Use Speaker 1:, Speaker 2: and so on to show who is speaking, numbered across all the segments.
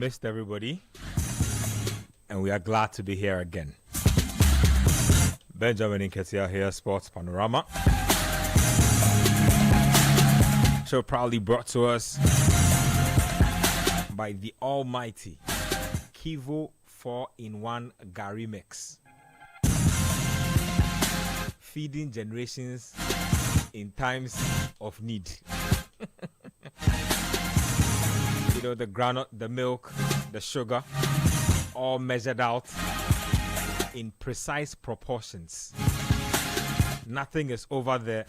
Speaker 1: missed everybody, and we are glad to be here again. Benjamin Nketsia here, Sports Panorama. Show proudly brought to us by the almighty Kivo 4-in-1 Gary Mix. Feeding generations in times of need. You know, the granite, the milk, the sugar, all measured out in precise proportions. Nothing is over the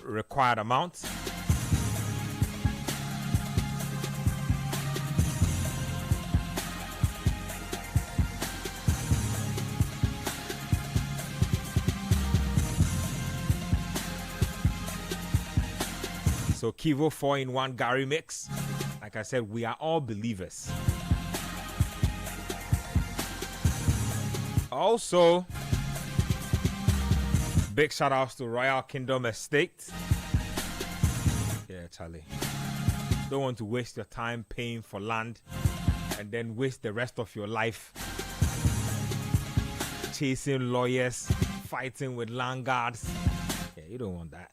Speaker 1: required amount. So Kivo 4-in-1 Gary Mix. Like I said, we are all believers. Also, big shout outs to Royal Kingdom Estate. Yeah, Charlie. Don't want to waste your time paying for land and then waste the rest of your life chasing lawyers, fighting with land guards. Yeah, you don't want that.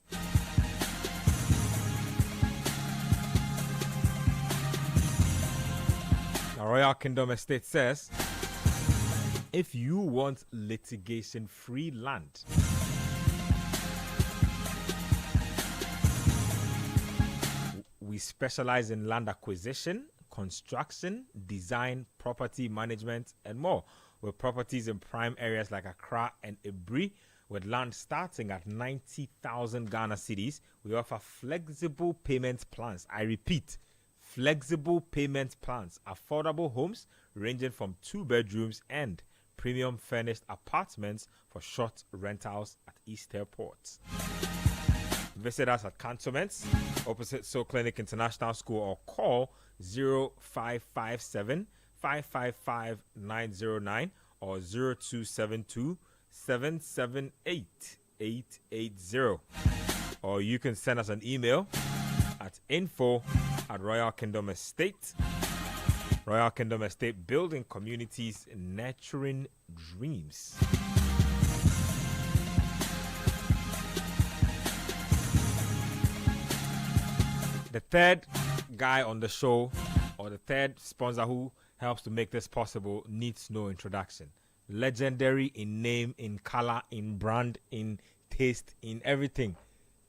Speaker 1: Now, Royal Kingdom Estate says, if you want litigation-free land, we specialize in land acquisition, construction, design, property management, and more. With properties in prime areas like Accra and Ibri, with land starting at 90,000 Ghana cedis, we offer flexible payment plans. I repeat, flexible payment plans, affordable homes ranging from 2 bedrooms and premium furnished apartments for short rentals at East Airport. Visit us at Cantonments, opposite Soul Clinic International School, or call 0557 555 909 or 0272 778 880. Or you can send us an email at info@Royal Kingdom Estate. Royal Kingdom Estate, building communities, nurturing dreams. The third guy on the show, or the third sponsor who helps to make this possible, needs no introduction. Legendary in name, in color, in brand, in taste, in everything.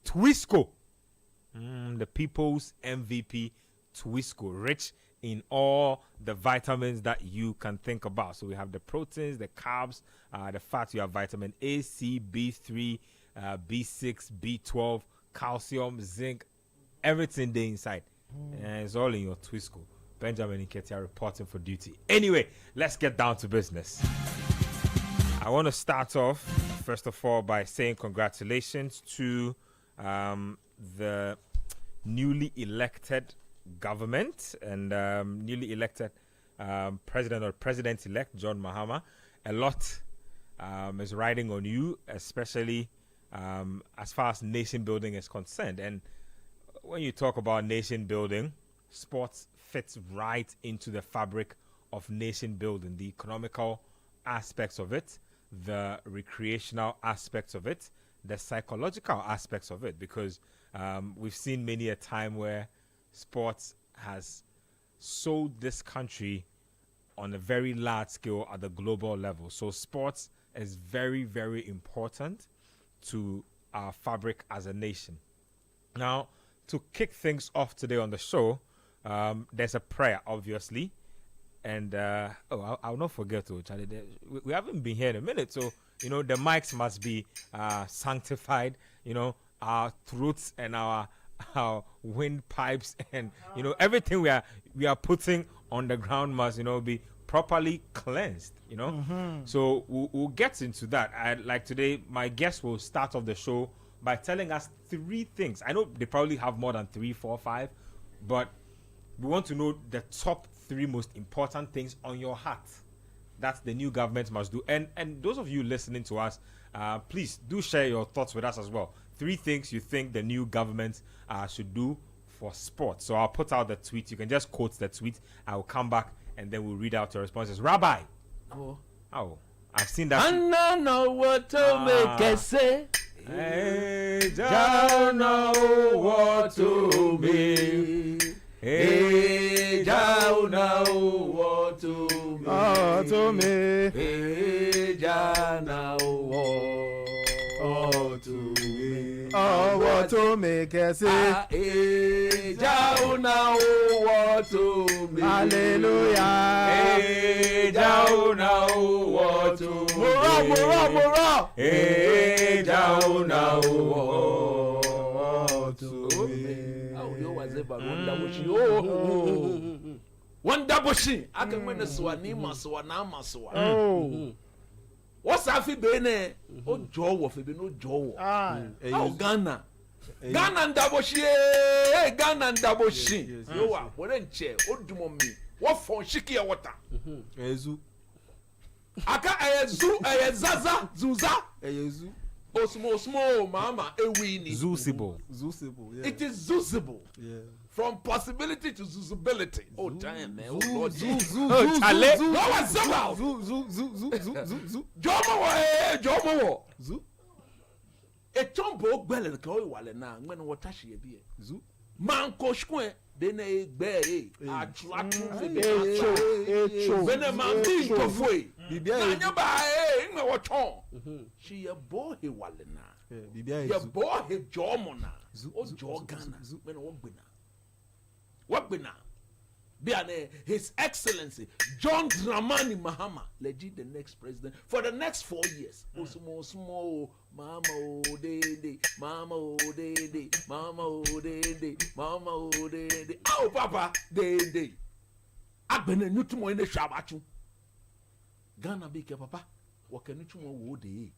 Speaker 1: Twisco. The people's MVP, Twisco. Rich in all the vitamins that you can think about. So we have the proteins, the carbs, the fats. You have vitamin A, C, B3, B6, B12, calcium, zinc, everything there inside. And it's all in your Twisco. Benjamin Nketsia reporting for duty. Anyway, let's get down to business. I want to start off, first of all, by saying congratulations to the newly elected government and newly elected president or president-elect John Mahama. A lot is riding on you, especially as far as nation building is concerned. And when you talk about nation building, sports fits right into the fabric of nation building, the economical aspects of it, the recreational aspects of it, the psychological aspects of it, because we've seen many a time where sports has sold this country on a very large scale at the global level. So sports is very, very important to our fabric as a nation. Now, to kick things off today on the show, there's a prayer, obviously. And, I'll not forget to, Charlie, we haven't been here in a minute. So, you know, the mics must be sanctified. You know, our throats and our windpipes and, you know, everything we are putting on the ground must, you know, be properly cleansed, you know. Mm-hmm. So we'll get into that. Like today, my guest will start off the show by telling us 3 things. I know they probably have more than 3, 4, 5, but we want to know the top 3 most important things on your heart that the new government must do. And those of you listening to us, please do share your thoughts with us as well. 3 things you think the new government should do for sports. So I'll put out the tweet. You can just quote the tweet. I'll come back and then we'll read out your responses. Rabbi. Oh, I've seen that.
Speaker 2: I know what to make it say.
Speaker 1: Hey, don't know what to be. Hey, don't know what to be.
Speaker 3: Oh, to me.
Speaker 2: Hey, don't know what to be.
Speaker 3: Oh, what to make it say.
Speaker 2: Hey, don't know what to be.
Speaker 3: Hallelujah.
Speaker 1: Hey, don't know what to be.
Speaker 3: Mura.
Speaker 1: Hey, don't know what
Speaker 3: to
Speaker 1: be.
Speaker 2: Oh, you was about Wonder Bushi. I can win a Swanima Swanama.
Speaker 3: Oh.
Speaker 2: What's Afi Bene? Oh, Joe of no Joe. Oh, Ghana. Ghana and Daboshi. Ghana and Daboshi. You are what in chair. What do you me? What for Shiki water?
Speaker 3: Ezu.
Speaker 2: Aka Ezu, Zaza, Zuza.
Speaker 3: Ezu.
Speaker 2: Oh, small, mama, a weenie.
Speaker 1: Zoosible.
Speaker 3: Yeah.
Speaker 2: It is zoosible.
Speaker 3: Yeah.
Speaker 2: From possibility to zoosibility. Oh, damn, man. Oh, Lord.
Speaker 1: Chale.
Speaker 2: What was about? Jomo. A chombo bell go while now when what she be. Manko square, then a bear, a track, when a man being to fue. She a boy, he wallena. Ya boy, he jomona. Oh, Jogana. When what winner? Biane, His Excellency John Dramani Mahama, legit the next president for the next 4 years. Oh, small, mama, oh, day, mama, oh, day, mama, oh, day, mama, oh, day. Oh, papa, day. I've been a new to in the shabachu. Ghana be papa, what can you wo day?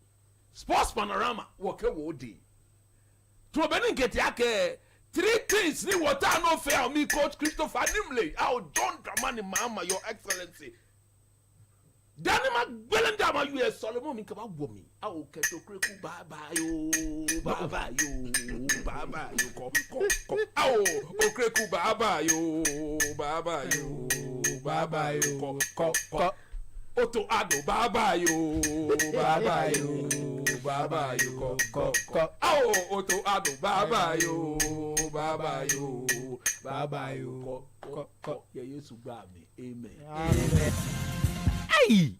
Speaker 2: Sports Panorama, what can wo day? To Benjamin Nketsia 3 things ni water no fair me coach Christopher Nimley. Our John Dramani Mahama, your excellency. Danima Belendama US Solomon Minkaba Womi. Our Keto Kreku bye yo. Ko. Our Okreku bye yo. Ko. Oto Ado bye yo. Ko. Oh, Oto Ado bye yo. Ko. Yeah, you should grab me. Amen.
Speaker 1: Hey!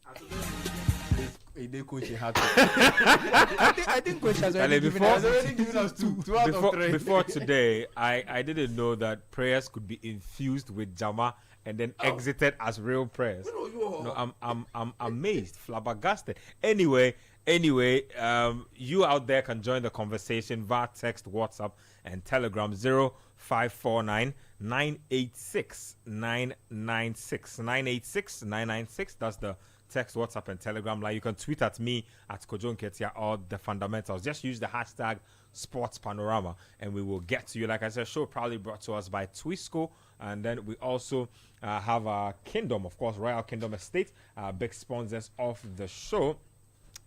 Speaker 3: I think coach has already given us two out of 3.
Speaker 1: Before today, I didn't know that prayers could be infused with Jama and then exited as real prayers. No, I'm amazed, flabbergasted. Anyway, you out there can join the conversation via text, WhatsApp, and Telegram 0549 986 996 986 996. That's the text, WhatsApp, and Telegram line. You can tweet at me at Kojo Nketsia or the fundamentals. Just use the hashtag Sports Panorama and we will get to you. Like I said, show probably brought to us by Twisco, and then we also have our Kingdom, of course, Royal Kingdom Estate, big sponsors of the show.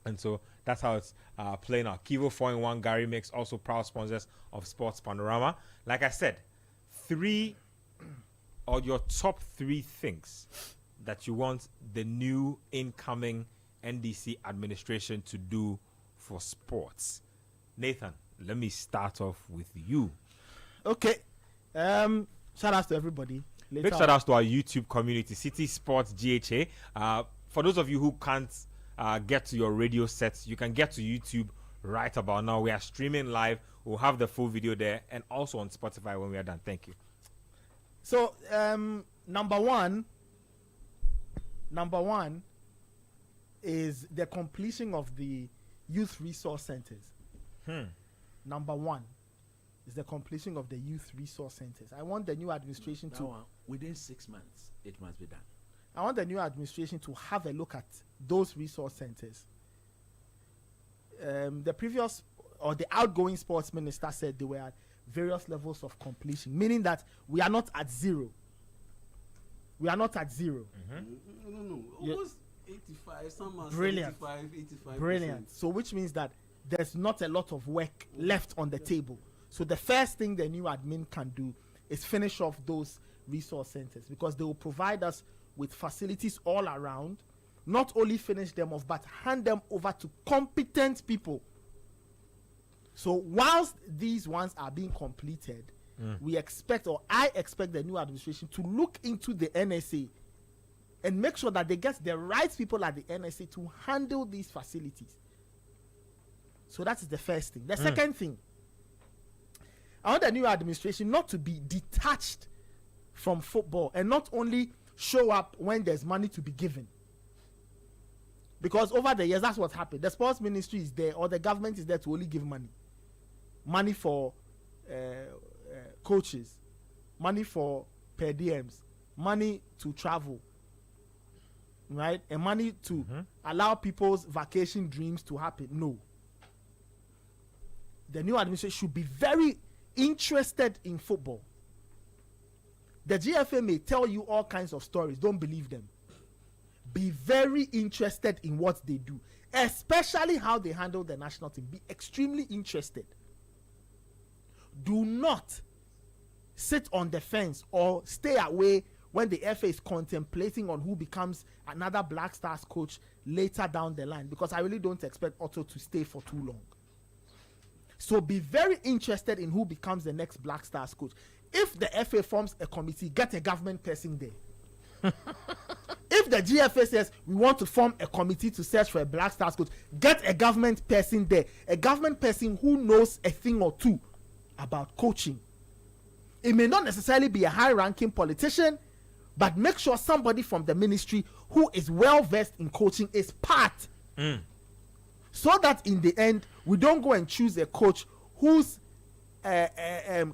Speaker 1: And so that's how it's playing out. Kivo 4-in-1 Gary Mix, also proud sponsors of Sports Panorama. Like I said, 3 or your top 3 things that you want the new incoming NDC administration to do for sports. Nathan, let me start off with you.
Speaker 3: Okay. Shout out to everybody.
Speaker 1: Big shout out to our YouTube community, Citi Sports GHA. For those of you who can't get to your radio sets, you can get to YouTube right about now. We are streaming live. We'll have the full video there and also on Spotify when we are done. Thank you.
Speaker 3: So, number one is the completion of the youth resource centers. Number one is the completion of the youth resource centers. I want the new administration
Speaker 2: within 6 months, it must be done.
Speaker 3: I want the new administration to have a look at those resource centers. The previous or the outgoing sports minister said they were at various levels of completion, meaning that we are not at zero. We are not at zero.
Speaker 4: No. Almost 85, some are 85%.
Speaker 3: Brilliant. So which means that there's not a lot of work left on the table. So the first thing the new admin can do is finish off those resource centers, because they will provide us with facilities all around. Not only finish them off, but hand them over to competent people. So whilst these ones are being completed, we expect, or I expect, the new administration to look into the NSA and make sure that they get the right people at the NSA to handle these facilities. So that is the first thing. The second thing, I want the new administration not to be detached from football and not only show up when there's money to be given. Because over the years, that's what happened. The sports ministry is there, or the government is there to only give money. Money for coaches, money for per diems, money to travel, right? And money to allow people's vacation dreams to happen. No. The new administration should be very interested in football. The GFA may tell you all kinds of stories. Don't believe them. Be very interested in what they do, especially how they handle the national team. Be extremely interested. Do not sit on the fence or stay away when the FA is contemplating on who becomes another Black Stars coach later down the line, because I really don't expect Otto to stay for too long. So be very interested in who becomes the next Black Stars coach. If the FA forms a committee, get a government person there. If the GFA says we want to form a committee to search for a Black Stars coach, get a government person there. A government person who knows a thing or two about coaching. It may not necessarily be a high-ranking politician, but make sure somebody from the ministry who is well-versed in coaching is part. So that in the end, we don't go and choose a coach whose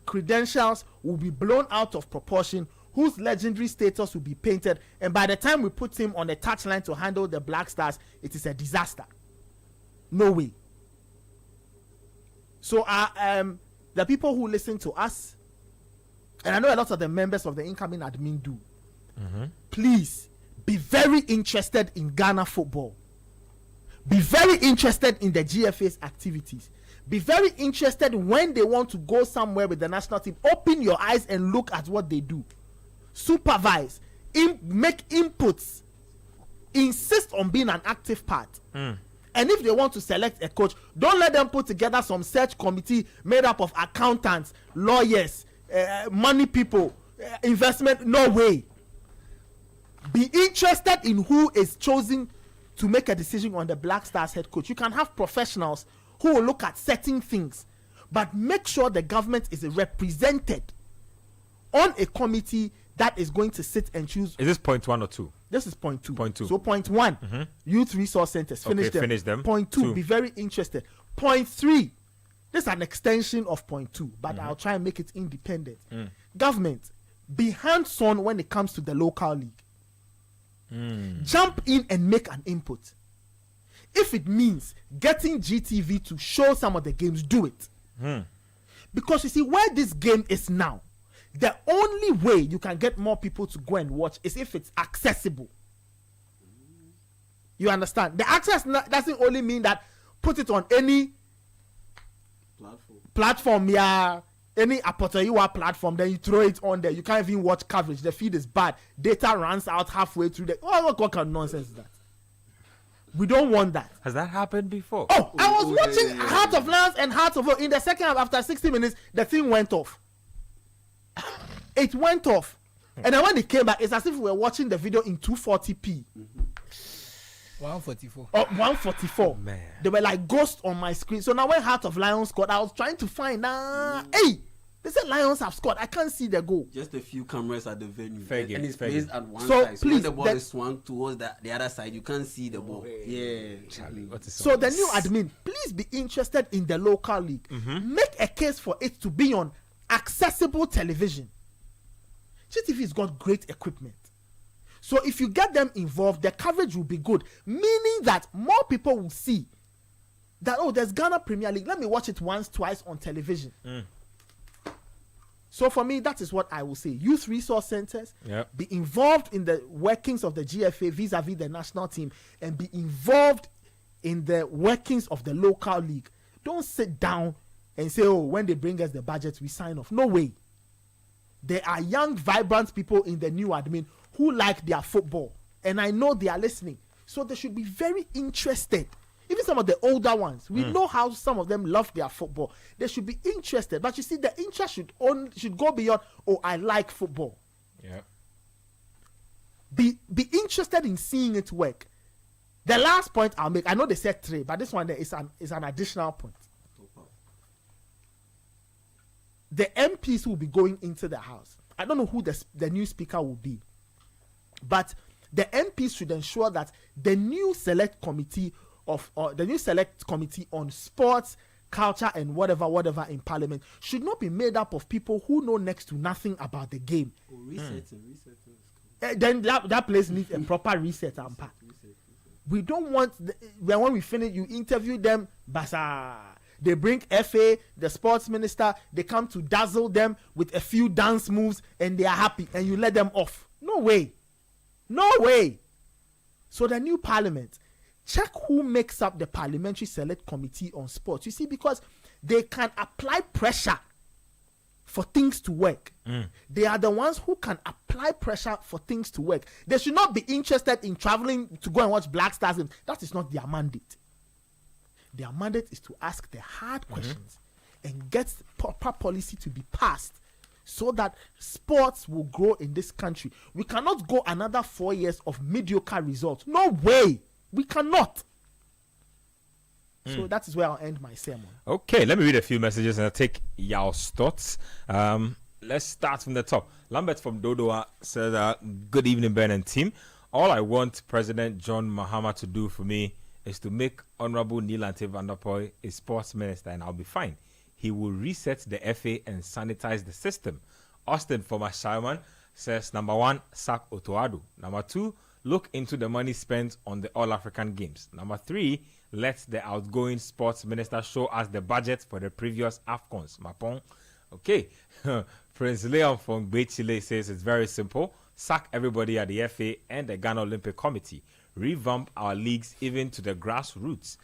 Speaker 3: credentials will be blown out of proportion, whose legendary status will be painted, and by the time we put him on a touchline to handle the Black Stars, it is a disaster. No way. So the people who listen to us, and I know a lot of the members of the incoming admin do, please be very interested in Ghana football. Be very interested in the GFA's activities. Be very interested when they want to go somewhere with the national team. Open your eyes and look at what they do. Supervise. Make inputs. Insist on being an active part. And if they want to select a coach, don't let them put together some search committee made up of accountants, lawyers, money people, investment. No way. Be interested in who is chosen to make a decision on the Black Stars head coach. You can have professionals who will look at certain things, but make sure the government is represented on a committee that is going to sit and choose.
Speaker 1: Is this point 1 or 2?
Speaker 3: This is point 2.
Speaker 1: Point 2.
Speaker 3: So point 1, youth resource centers. Finish them. Point 2, be very interested. Point 3, this is an extension of point 2, but I'll try and make it independent. Government, be hands-on when it comes to the local league. Jump in and make an input. If it means getting GTV to show some of the games, do it. Because you see, where this game is now, the only way you can get more people to go and watch is if it's accessible. You understand? The access doesn't only mean that put it on any platform, any Apotayiwa platform, then you throw it on there. You can't even watch coverage. The feed is bad. Data runs out halfway through what kind of nonsense is that? We don't want that.
Speaker 1: Has that happened before?
Speaker 3: Oh, I was watching Heart of Lions and Heart of Oak. In the second half, after 60 minutes, the thing went off. It went off. And then when it came back, it's as if we were watching the video in 240p.
Speaker 5: 144.
Speaker 3: Oh, 144. Man. They were like ghosts on my screen. So now when Heart of Lions scored, I was trying to find, hey, they said Lions have scored. I can't see the goal.
Speaker 4: Just a few cameras at the venue.
Speaker 3: And
Speaker 4: it's placed at one
Speaker 3: so
Speaker 4: side.
Speaker 3: So when
Speaker 4: the ball is swung towards the other side, you can't see the ball.
Speaker 1: Charlie, what is
Speaker 3: so the new admin, please be interested in the local league. Make a case for it to be on accessible television. GTV has got great equipment. So if you get them involved, the coverage will be good. Meaning that more people will see that, oh, there's Ghana Premier League. Let me watch it once, twice on television. So for me, that is what I will say. Youth resource centers, be involved in the workings of the GFA vis-a-vis the national team, and be involved in the workings of the local league. Don't sit down and say, oh, when they bring us the budget, we sign off. No way. there are young, vibrant people in the new admin who like their football, and I know they are listening. So they should be very interested. Even some of the older ones, we know how some of them love their football. They should be interested, but you see, the interest should go beyond. Oh, I like football.
Speaker 1: Yeah.
Speaker 3: Be interested in seeing it work. The last point I'll make, I know they said 3, but this one there is an additional point. The MPs will be going into the house. I don't know who the new speaker will be, but the MPs should ensure that the new select committee on sports, culture, and whatever in Parliament should not be made up of people who know next to nothing about the game.
Speaker 4: Resetting.
Speaker 3: Then that place needs a proper reset and pack. We don't want when we finish, you interview them, basa. They bring FA, the sports minister, they come to dazzle them with a few dance moves and they are happy, and you let them off. No way. So the new parliament, check who makes up the parliamentary select committee on sports. You see, because they can apply pressure for things to work. They are the ones who can apply pressure for things to work. They should not be interested in traveling to go and watch Black Stars games. That is not their mandate. Their mandate is to ask the hard questions and get proper policy to be passed so that sports will grow in this country. We cannot go another 4 years of mediocre results. No way. We cannot. So that is where I'll end my sermon.
Speaker 1: Okay, let me read a few messages and I'll take y'all's thoughts. Let's start from the top. Lambert from Dodoa said, good evening, Ben and team. All I want President John Mahama to do for me is to make Honorable Nilante Vanderpoy a sports minister, and I'll be fine. He will reset the FA and sanitize the system. Austin from Ashaman says, number 1, sack Otoado. Number 2, look into the money spent on the All-African Games. Number 3, let the outgoing sports minister show us the budget for the previous AFCONs. Mapong. Okay. Prince Leon from Bechile says it's very simple. Sack everybody at the FA and the Ghana Olympic Committee. Revamp our leagues even to the grassroots.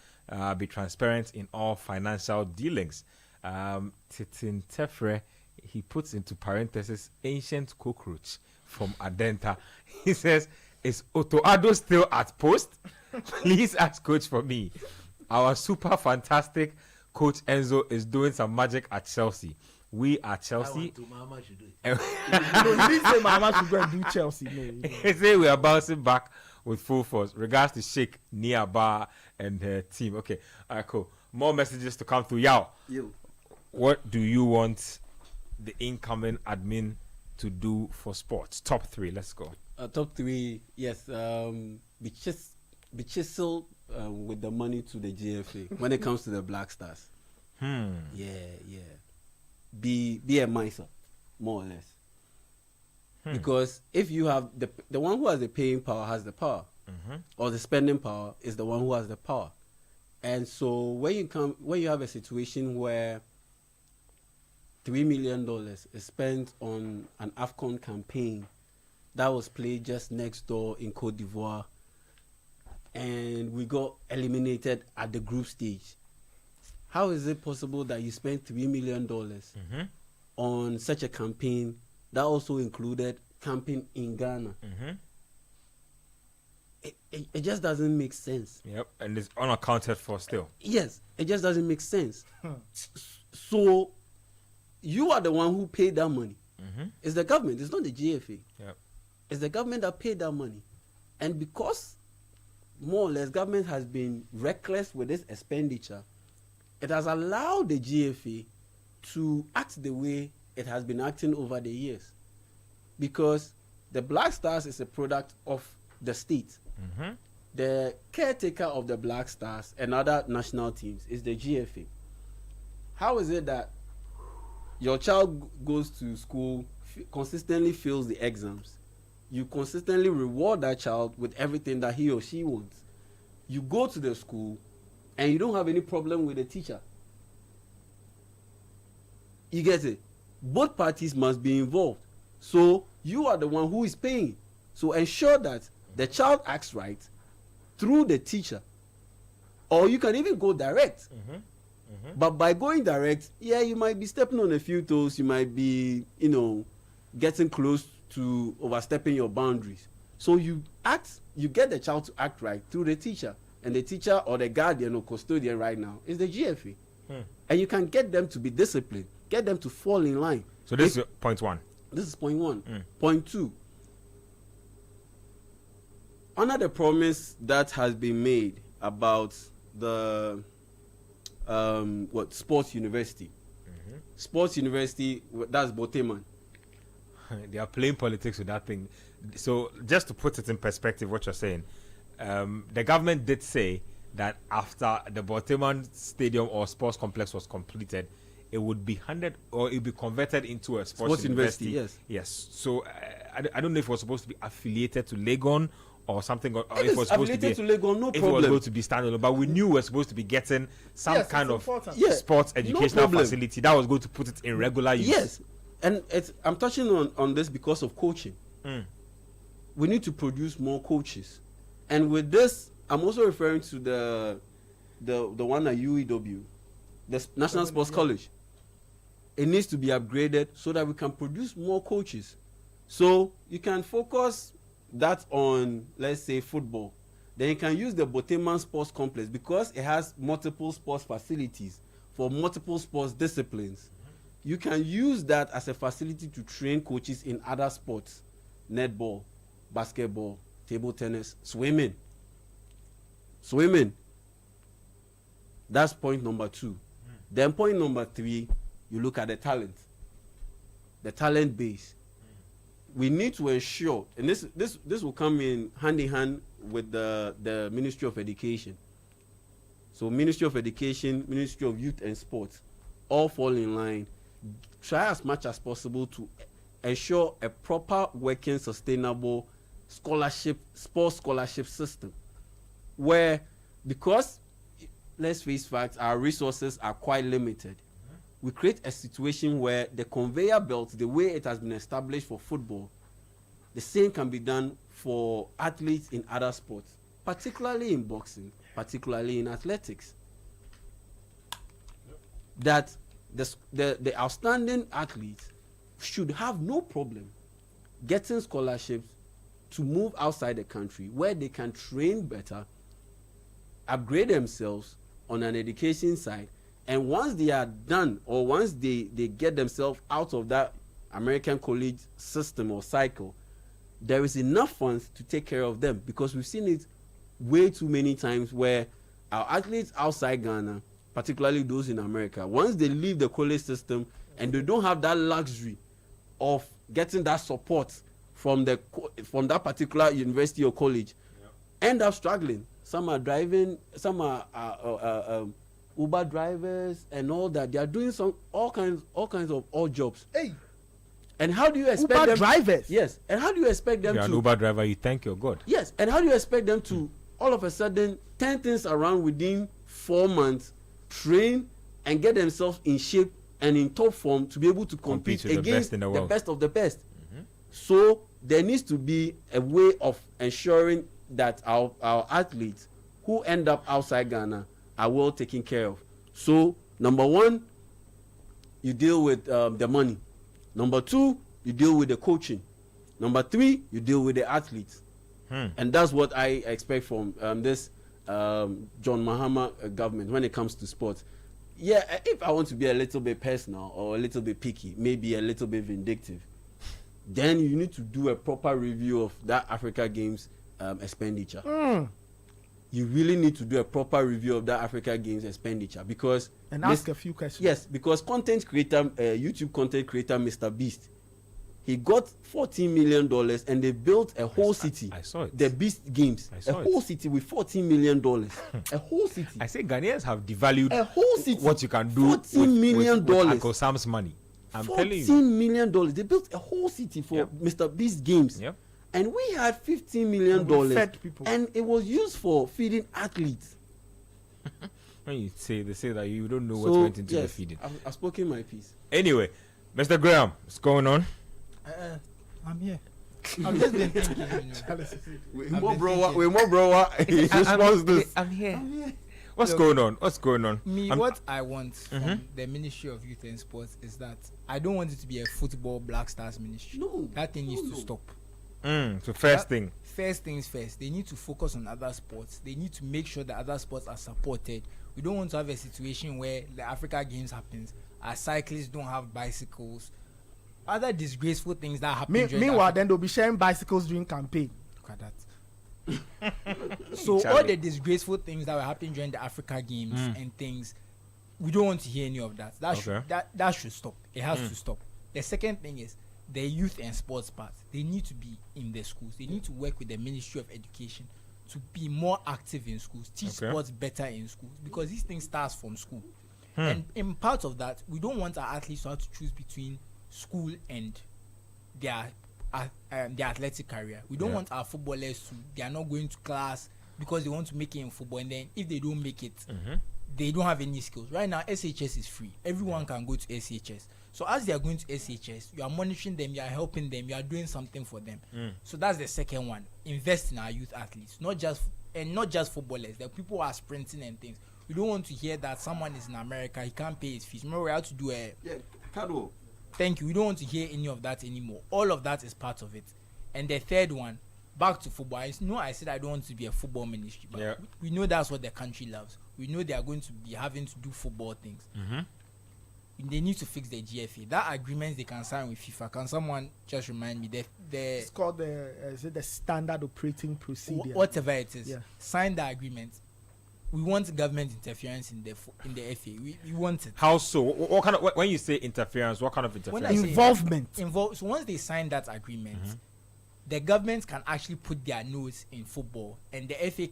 Speaker 1: Be transparent in all financial dealings. Titin Tefre, he puts into parenthesis ancient cockroach from Adenta. He says, is Otoado still at post? Please ask coach for me. Our super fantastic coach Enzo is doing some magic at Chelsea. We are Chelsea.
Speaker 3: No, he didn't say Mama should go and do Chelsea. No.
Speaker 1: He said we are bouncing back with full force. Regards to Sheikh Niaba and her team. Okay, all right, cool. More messages to come through. Yao, what do you want the incoming admin to do for sports? Top 3, let's go.
Speaker 4: Top 3, yes. Be chiseled with the money to the GFA when it comes to the Black Stars. Yeah. Be a miser, more or less. Because if you have the one who has the paying power has the power, or the spending power is the one who has the power. And so when you have a situation where $3 million is spent on an AFCON campaign that was played just next door in Cote d'Ivoire, and we got eliminated at the group stage, how is it possible that you spent $3 million on such a campaign that also included camping in Ghana? It just doesn't make sense.
Speaker 1: Yep, and it's unaccounted for still.
Speaker 4: Yes, it just doesn't make sense. So you are the one who paid that money. It's the government. It's not the GFA.
Speaker 1: Yep.
Speaker 4: It's the government that paid that money. And because more or less government has been reckless with this expenditure, it has allowed the GFA to act the way it has been acting over the years. Because the Black Stars is a product of the state. The caretaker of the Black Stars and other national teams is the GFA. How is it that your child goes to school, consistently fails the exams, you consistently reward that child with everything that he or she wants, you go to the school and you don't have any problem with the teacher? You get it? Both parties must be involved. So you are the one who is paying. So ensure that the child acts right through the teacher. Or you can even go direct. But by going direct, yeah, you might be stepping on a few toes. You might be, getting close to overstepping your boundaries. So you get the child to act right through the teacher, and the teacher or the guardian or custodian right now is the GFA. And you can get them to be disciplined, get them to fall in line.
Speaker 1: So this is point one.
Speaker 4: This is point one. Point two. Honor the promise that has been made about the Sports University. Sports University, that's Boteman.
Speaker 1: They are playing politics with that thing. So just to put it in perspective, what you're saying, the government did say that after the Boteman Stadium or sports complex was completed, it would be handed or it would be converted into a sports university. Yes. So I don't know if it was supposed to be affiliated to Legon or something, or if it was supposed to be
Speaker 4: Legon, no
Speaker 1: if
Speaker 4: problem.
Speaker 1: it was going to be standalone. But we knew we were supposed to be getting some kind of sports educational facility that was going to put it in regular use.
Speaker 4: Yes, and I'm touching on this because of coaching. We need to produce more coaches, and with this, I'm also referring to the one at UEW, the National Sports College. It needs to be upgraded so that we can produce more coaches. So you can focus that on, let's say, football. Then you can use the Boteman Sports Complex because it has multiple sports facilities for multiple sports disciplines. You can use that as a facility to train coaches in other sports: netball, basketball, table tennis, swimming. That's point number 2. Then point number 3, you look at the talent base. We need to ensure, and this will come in hand with the Ministry of Education. So Ministry of Education, Ministry of Youth and Sports, all fall in line. Try as much as possible to ensure a proper working, sustainable sports scholarship system, where, because let's face facts, our resources are quite limited. We create a situation where the conveyor belt, the way it has been established for football, the same can be done for athletes in other sports, particularly in boxing, particularly in athletics. That the outstanding athletes should have no problem getting scholarships to move outside the country, where they can train better, upgrade themselves on an education side, and once they are done, or once they get themselves out of that American college system or cycle, there is enough funds to take care of them, because we've seen it way too many times where our athletes outside Ghana, particularly those in America, once they leave the college system and they don't have that luxury of getting that support from that particular university or college, end up struggling. Some are driving, some are Uber drivers and all that. They are doing all kinds of odd jobs.
Speaker 3: Hey.
Speaker 4: And how do you expect
Speaker 3: Uber
Speaker 4: them?
Speaker 3: drivers?
Speaker 4: Yes. And how do you expect them
Speaker 1: If you're
Speaker 4: to?
Speaker 1: an Uber driver, you thank your God.
Speaker 4: Yes. And how do you expect them to all of a sudden turn things around within 4 months, train and get themselves in shape and in top form to be able to compete
Speaker 1: with
Speaker 4: against
Speaker 1: the
Speaker 4: best of the best? So there needs to be a way of ensuring that our athletes who end up outside Ghana are well taken care of. So number 1, you deal with the money. Number 2, you deal with the coaching. Number 3, you deal with the athletes. And that's what I expect from this John Mahama government when it comes to sports. Yeah, if I want to be a little bit personal or a little bit picky, maybe a little bit vindictive, then you need to do a proper review of that Africa Games expenditure. You really need to do a proper review of that Africa Games expenditure, because
Speaker 3: ask a few questions.
Speaker 4: Yes, because YouTube content creator Mr. Beast, he got $14 million and they built a whole city.
Speaker 1: I saw it.
Speaker 4: The Beast Games, a whole city with $14 million. A whole city.
Speaker 1: I say Ghanaians have devalued
Speaker 4: a whole city.
Speaker 1: What you can do with Uncle Sam's money. I'm telling you.
Speaker 4: $14 million. They built a whole city for Mr. Beast Games.
Speaker 1: Yep.
Speaker 4: And we had $15 million,
Speaker 3: fed people.
Speaker 4: And it was used for feeding athletes.
Speaker 1: When they say that you don't know what went into the feeding.
Speaker 4: I've spoken my piece.
Speaker 1: Anyway, Mr. Graham, what's going on?
Speaker 5: I'm here. I've just been thinking.
Speaker 4: We're more bro. He responds this.
Speaker 5: I'm here.
Speaker 1: What's going on? What's going on?
Speaker 5: What I want from the Ministry of Youth and Sports is that I don't want it to be a football Black Stars ministry.
Speaker 2: No.
Speaker 5: That thing needs to stop.
Speaker 1: So first things first, they need to focus on other sports. They need to make sure that other sports are supported. We don't want to have a situation where the Africa Games happens, our cyclists don't have bicycles, other disgraceful things that happen.
Speaker 3: Meanwhile, then they'll be sharing bicycles during campaign.
Speaker 5: Look at that. So all the disgraceful things that were happening during the Africa Games and things, we don't want to hear any of that. That should stop. It has to stop. The second thing is the youth and sports part. They need to be in the schools. They need to work with the Ministry of Education to be more active in schools, teach sports better in schools, because these things start from school. And in part of that, we don't want our athletes to have to choose between school and their athletic career. We don't want our footballers to, they are not going to class because they want to make it in football, and then if they don't make it, they don't have any skills. Right now, SHS is free. Everyone can go to SHS. So as they are going to SHS, you are monitoring them, you are helping them, you are doing something for them. So that's the second one. Invest in our youth athletes, not just footballers. The people who are sprinting and things. We don't want to hear that someone is in America, he can't pay his fees. Remember, we have to do Thank you. We don't want to hear any of that anymore. All of that is part of it. And the third one, back to football. I said I don't want to be a football ministry, but we know that's what the country loves. We know they are going to be having to do football things. They need to fix the GFA. That agreement they can sign with FIFA. Can someone just remind me?
Speaker 3: It's called the standard operating procedure.
Speaker 5: Whatever it is. Yeah. Sign the agreement. We want government interference in the FA. We want it.
Speaker 1: How so? What kind of, when you say interference, what kind of interference?
Speaker 3: Involvement.
Speaker 5: So once they sign that agreement, the government can actually put their nose in football, and the FA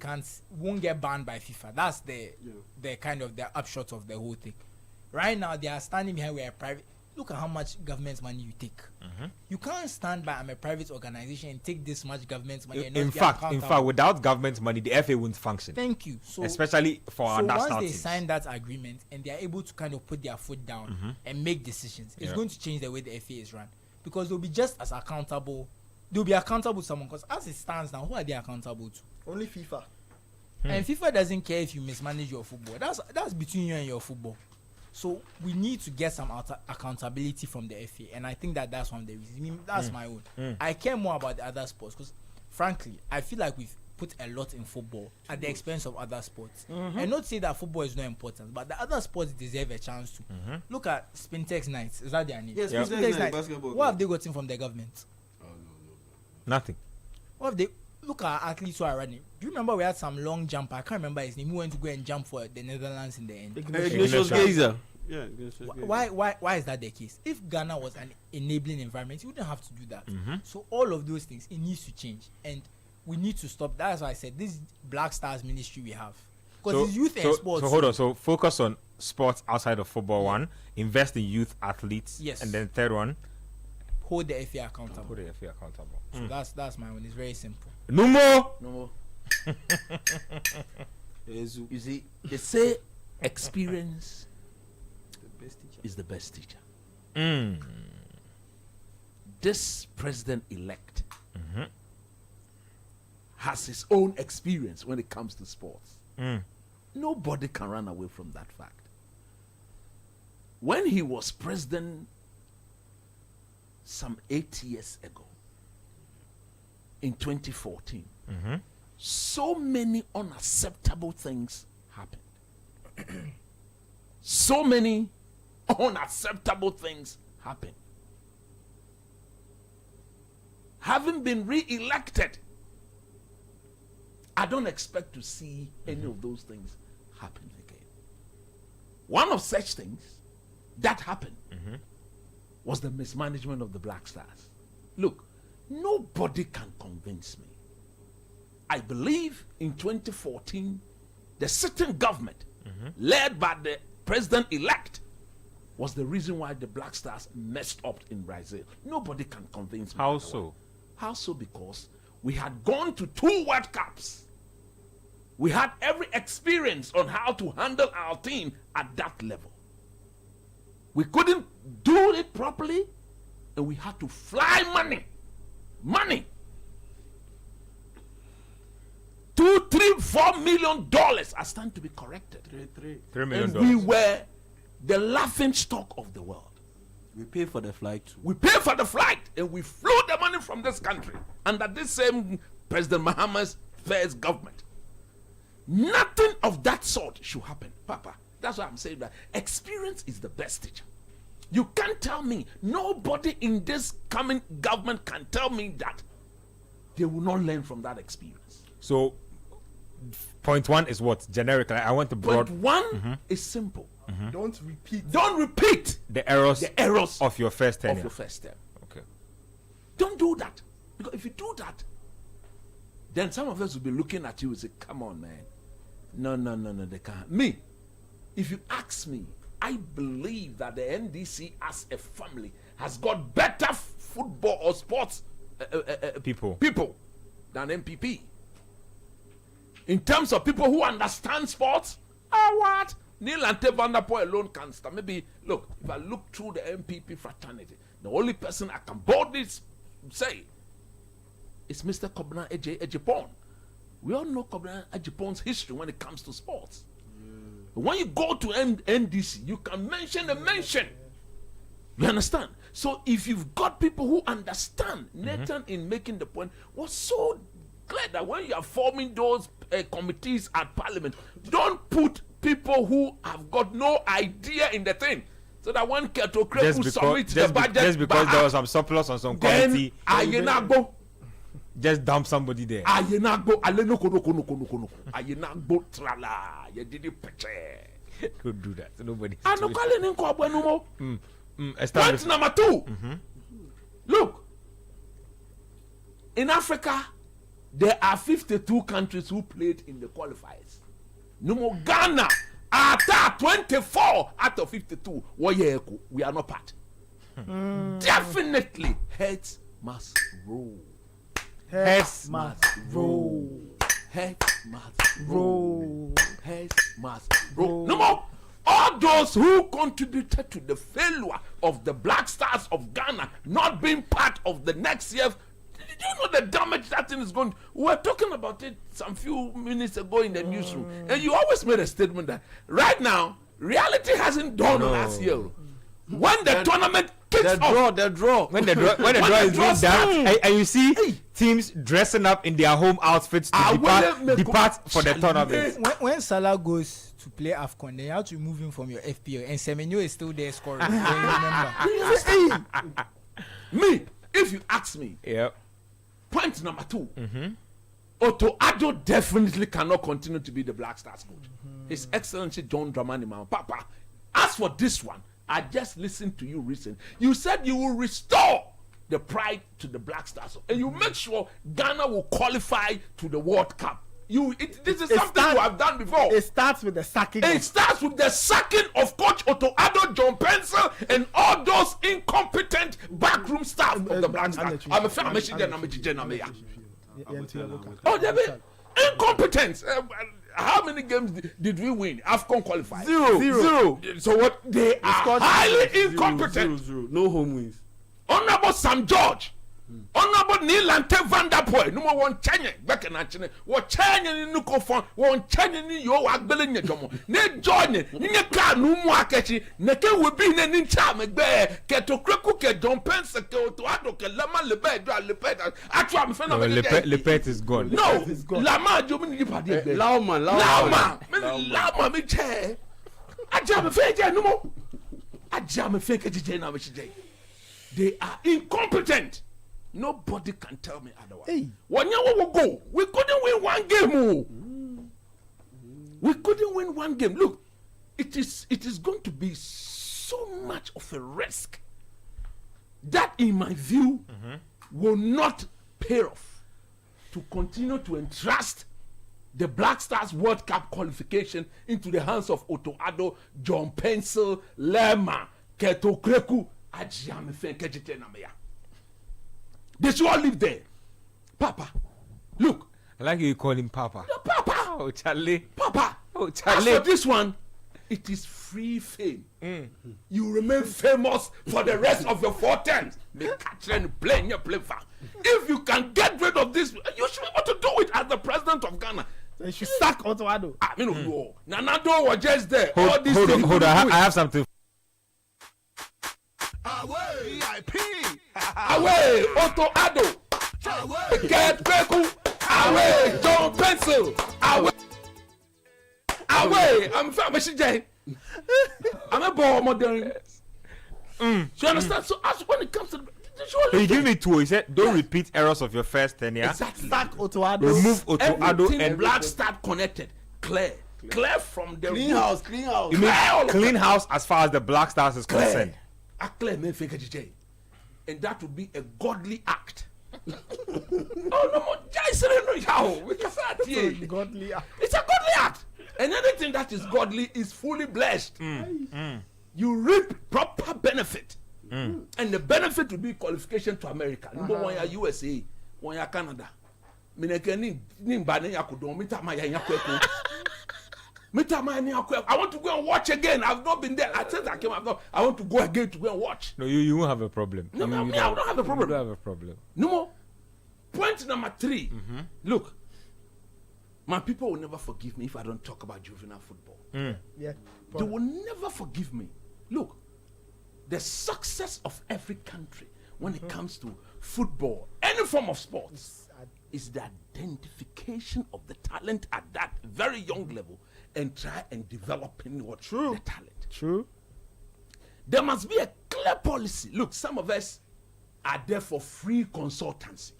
Speaker 5: won't get banned by FIFA. That's the kind of the upshot of the whole thing. Right now, they are standing behind where a private. Look at how much government money you take. You can't stand by I'm a private organization and take this much government money. And
Speaker 1: in fact, without government money, the FA won't function.
Speaker 5: Thank you. So
Speaker 1: especially for our national
Speaker 5: once they
Speaker 1: teams.
Speaker 5: sign that agreement and they are able to kind of put their foot down and make decisions, it's going to change the way the FA is run, because they'll be just as accountable. They'll be accountable to someone, because as it stands now, who are they accountable to?
Speaker 3: Only FIFA.
Speaker 5: And FIFA doesn't care if you mismanage your football. That's between you and your football. So we need to get some accountability from the FA, and I think that's one of the reasons. That's my own. I care more about the other sports because, frankly, I feel like we've put a lot in football at the expense of other sports. And not say that football is not important, but the other sports deserve a chance to. Look at Spintex Nights. Is that their name?
Speaker 4: Yes, Spintex Nights. Basketball.
Speaker 5: What have they gotten from the government?
Speaker 4: No.
Speaker 1: Nothing.
Speaker 5: What have they? Look at athletes who are running. Do you remember we had some long jumper? I can't remember his name. He went to go and jump for the Netherlands in the end.
Speaker 4: Ignatius Geyser. Yeah.
Speaker 5: Why is that the case? If Ghana was an enabling environment, you wouldn't have to do that. So all of those things, it needs to change, and we need to stop. That's why I said this Black Stars ministry we have, because it's youth and sports.
Speaker 1: So hold on. So focus on sports outside of football. One, invest in youth athletes.
Speaker 5: Yes.
Speaker 1: And then third one,
Speaker 5: hold the FA accountable.
Speaker 1: Hold the FA accountable.
Speaker 5: So that's my one. It's very simple.
Speaker 1: No more.
Speaker 2: You see, they say experience is the best teacher. This president-elect has his own experience when it comes to sports. Nobody can run away from that fact. When he was president some 8 years ago, in 2014, so many unacceptable things happened. So many unacceptable things happened. Having been re-elected, I don't expect to see any of those things happen again. One of such things that happened was the mismanagement of the Black Stars. Look, nobody can convince me. I believe in 2014, the sitting government, led by the president-elect, was the reason why the Black Stars messed up in Brazil. Nobody can convince me.
Speaker 1: How so?
Speaker 2: How so? Because we had gone to 2 World Cups. We had every experience on how to handle our team at that level. We couldn't do it properly, and we had to fly money. 2 $2, $3, $4 million are starting to be corrected.
Speaker 1: $3 million.
Speaker 2: And we were the laughing stock of the world.
Speaker 4: We pay for the flight too.
Speaker 2: We pay for the flight and we flew the money from this country under this same President Mahama's first government. Nothing of that sort should happen, Papa. That's why I'm saying that experience is the best teacher. You can't tell me, nobody in this coming government can tell me that they will not learn from that experience.
Speaker 1: So, point one is what? Generic. I want the broad.
Speaker 2: Point one is simple.
Speaker 3: Don't repeat.
Speaker 2: Don't repeat
Speaker 1: The errors of your first tenure.
Speaker 2: of your first term.
Speaker 1: Okay.
Speaker 2: Don't do that. Because if you do that, then some of us will be looking at you and say, come on, man. No, they can't. Me, if you ask me, I believe that the NDC as a family has got better football or sports
Speaker 1: People
Speaker 2: than MPP. In terms of people who understand sports, what? Neil and Van der Poel alone can start. Maybe, look, if I look through the MPP fraternity, the only person I can boldly say is Mr. Kobna Ejipon. We all know Kobna Ejipon's history when it comes to sports. When you go to NDC, you can mention a mention. You understand? So if you've got people who understand, Nathan in making the point was so clear that when you are forming those committees at Parliament, don't put people who have got no idea in the thing. So that when Keto Kreku submits the budget,
Speaker 1: just because there was some surplus on some committee,
Speaker 2: Ayenagbo.
Speaker 1: Just dump somebody there.
Speaker 2: Ayenagbo, aleno kono. Ayenagbo trala. You did it peche.
Speaker 1: Could do that. So nobody.
Speaker 2: Point number 2. Look, in Africa, there are 52 countries who played in the qualifiers. No more Ghana. At 24 out of 52, we are not part. Definitely, heads must roll.
Speaker 3: Heads must roll.
Speaker 2: Heads must roll. Heads must roll. No more. All those who contributed to the failure of the Black Stars of Ghana not being part of the next year. Did you know the damage that thing is going to? We were talking about it some few minutes ago in the newsroom. And you always made a statement that right now, reality hasn't dawned on us here. When the tournament kicks off.
Speaker 1: The draw. When the draw is being done, and you see teams dressing up in their home outfits to depart for the tournament.
Speaker 5: When Salah goes to play AFCON, then you have to remove him from your FPL. And Semenyo is still there scoring. Remember.
Speaker 2: Me, if you ask me, point number 2, Otto Addo definitely cannot continue to be the Black Stars coach. His Excellency John Dramani Mahama. Papa, as for this one, I just listened to you recently. You said you will restore the pride to the Black Stars, and you make sure Ghana will qualify to the World Cup. This is something you have done before.
Speaker 3: It starts with the sacking.
Speaker 2: It starts with the sacking of Coach Otto Addo, John Pencil, and all those incompetent backroom staff of the Black Stars. I'm a fan. Oh, they're incompetence. How many games did we win? AFCON qualified.
Speaker 3: Zero.
Speaker 2: So what? They are highly incompetent.
Speaker 4: Zero. No home wins.
Speaker 2: Honorable Sam George. Honorable Neil and Van der Poel. No more one Chenya. Back in China. What Chenya in Nukofon. One Chenya in your Agbelin Jomo. Ne join. Neka no more akechi. Neke will be in an incha megbe. Keto Kreku ke John Pence ke Otto Addo ke Lama Lepet. Actually, I'm fan of
Speaker 1: Lepet is gone.
Speaker 2: No, Lama Jomini Padi. Lama me che. Ajam fake no more. Ajam fake na me. They are incompetent. Nobody can tell me otherwise.
Speaker 3: Hey.
Speaker 2: One year we will go. We couldn't win one game. We couldn't win one game. Look, it is going to be so much of a risk that, in my view, will not pay off to continue to entrust the Black Stars World Cup qualification into the hands of Otto Addo, John Pencil, Lema, Keto Kreku, Ajiame Fenkejite Namea. They should all live there. Papa, look.
Speaker 1: I like you call him Papa.
Speaker 2: No, Papa.
Speaker 1: Oh, Charlie.
Speaker 2: Papa.
Speaker 1: Oh, Charlie.
Speaker 2: As for this one, it is free fame. You remain famous for the rest of your 4 terms. If you can get rid of this, you should be able to do it as the president of Ghana.
Speaker 3: They should sack Otto Addo.
Speaker 2: I mean, Nanado was just there.
Speaker 1: Hold on. I have something.
Speaker 2: Away, Otto Addo. Get Beku. Away, John Pencil. Away, I'm famous Jay. I'm a ball modern. You understand? So as when it comes to
Speaker 1: he gave me 2. He said, "Don't repeat errors of your first tenure.
Speaker 2: Exactly.
Speaker 3: Sack Otto Addo.
Speaker 1: Remove Otto Addo and
Speaker 2: Black Start connected. Clear from the
Speaker 4: Clean house.
Speaker 1: You mean clean house as far as the Black Stars is concerned?
Speaker 2: A clear man fake DJ, and that would be a godly act. Oh no more,
Speaker 3: Godly.
Speaker 2: it's a godly act, and anything that is godly is fully blessed. You reap proper benefit. And the benefit will be qualification to America. Number 1 year USA, 1 year Canada. I want to go and watch again. I've not been there. I said I came. I want to go again to go and watch.
Speaker 1: No, you won't have a problem.
Speaker 2: No, I don't have a problem.
Speaker 1: You don't have a problem.
Speaker 2: No more. Point number 3. Look, my people will never forgive me if I don't talk about juvenile football.
Speaker 3: Yeah.
Speaker 2: They will never forgive me. Look, the success of every country when it comes to football, any form of sports, is the identification of the talent at that very young level and try and developing the talent.
Speaker 3: True.
Speaker 2: There must be a clear policy. Look, some of us are there for free consultancy.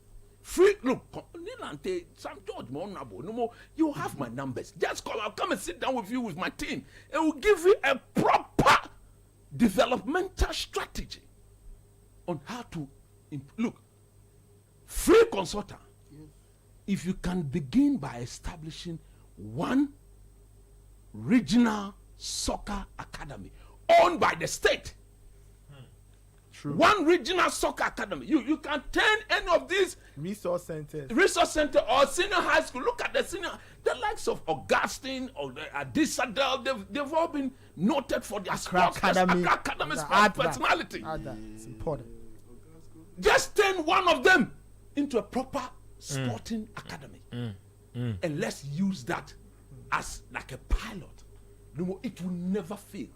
Speaker 2: Look, Sam George, no more. You have my numbers. Just call. I'll come and sit down with you with my team. It will give you a proper developmental strategy on how to look. Free consultant. If you can begin by establishing one regional soccer academy owned by the state.
Speaker 3: True.
Speaker 2: One regional soccer academy. You can turn any of these
Speaker 3: resource centers
Speaker 2: or senior high school. Look at the likes of Augustine or Adisadel. They've all been noted for their sports academy sports personality.
Speaker 3: It's important.
Speaker 2: Just turn one of them into a proper sporting academy, and let's use that as like a pilot. No, it will never fail.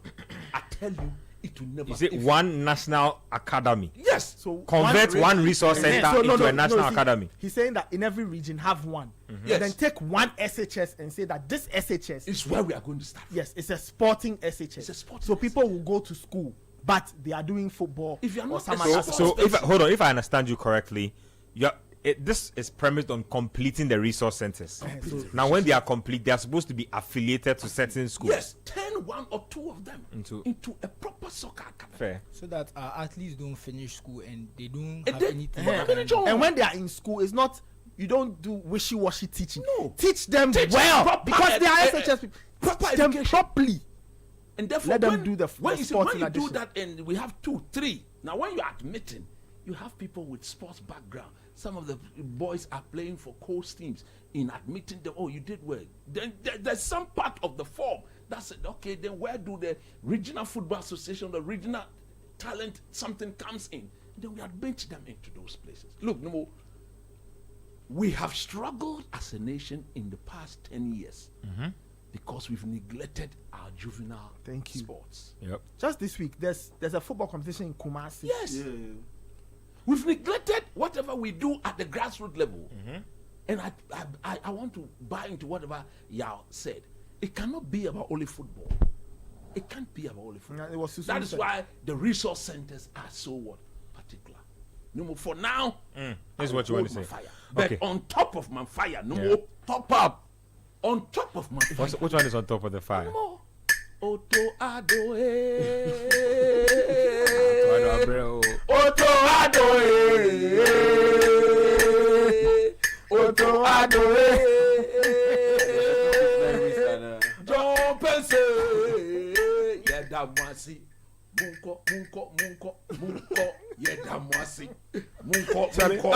Speaker 2: I tell you, it will never.
Speaker 1: Is it one national academy?
Speaker 2: Yes.
Speaker 1: So convert one resource center into a national academy.
Speaker 3: He's saying that in every region have one.
Speaker 2: Yes.
Speaker 3: Then take one SHS and say that this SHS
Speaker 2: is where we are going to start.
Speaker 3: Yes, it's a sporting SHS.
Speaker 2: It's a sporting
Speaker 3: so people will go to school, but they are doing football.
Speaker 2: If you are not
Speaker 1: if I understand you correctly, this is premised on completing the resource centers. Now, when they are complete, they are supposed to be affiliated to certain schools.
Speaker 2: Yes, turn 1 or 2 of them into a proper soccer academy.
Speaker 1: Fair.
Speaker 5: So that our athletes don't finish school and they don't have anything.
Speaker 3: And when they are in school, it's not, you don't do wishy-washy teaching.
Speaker 2: No.
Speaker 3: Teach them well because they are SHS people.
Speaker 2: Proper
Speaker 3: Teach them
Speaker 2: education.
Speaker 3: properly.
Speaker 2: And therefore,
Speaker 3: let them do the
Speaker 2: when
Speaker 3: sporting
Speaker 2: you do that, and we have 2, 3. Now, when you are admitting, you have people with sports background. Some of the boys are playing for coast teams. In admitting them, oh, you did well. Then there's some part of the form that said, okay, then where do the regional football association, the regional talent, something comes in? Then we admit them into those places. Look, no, we have struggled as a nation in the past 10 years because we've neglected our juvenile sports.
Speaker 1: Yep.
Speaker 3: Just this week, there's a football competition in Kumasi.
Speaker 2: Yes. Yeah. We've neglected whatever we do at the grassroots level. And I want to buy into whatever Yao said. It cannot be about only football. It can't be about only football. That is why the resource centers are so particular. No more for now.
Speaker 1: This is what you want to say.
Speaker 2: Fire. But on top of my fire, no more top up. On top of my fire.
Speaker 1: Which one is on top of the fire?
Speaker 2: No more. Otto Addo. Otto Addo. Otto Addo. John Pencil. Yedamwasi. Munko. Yedamwasi. Munko.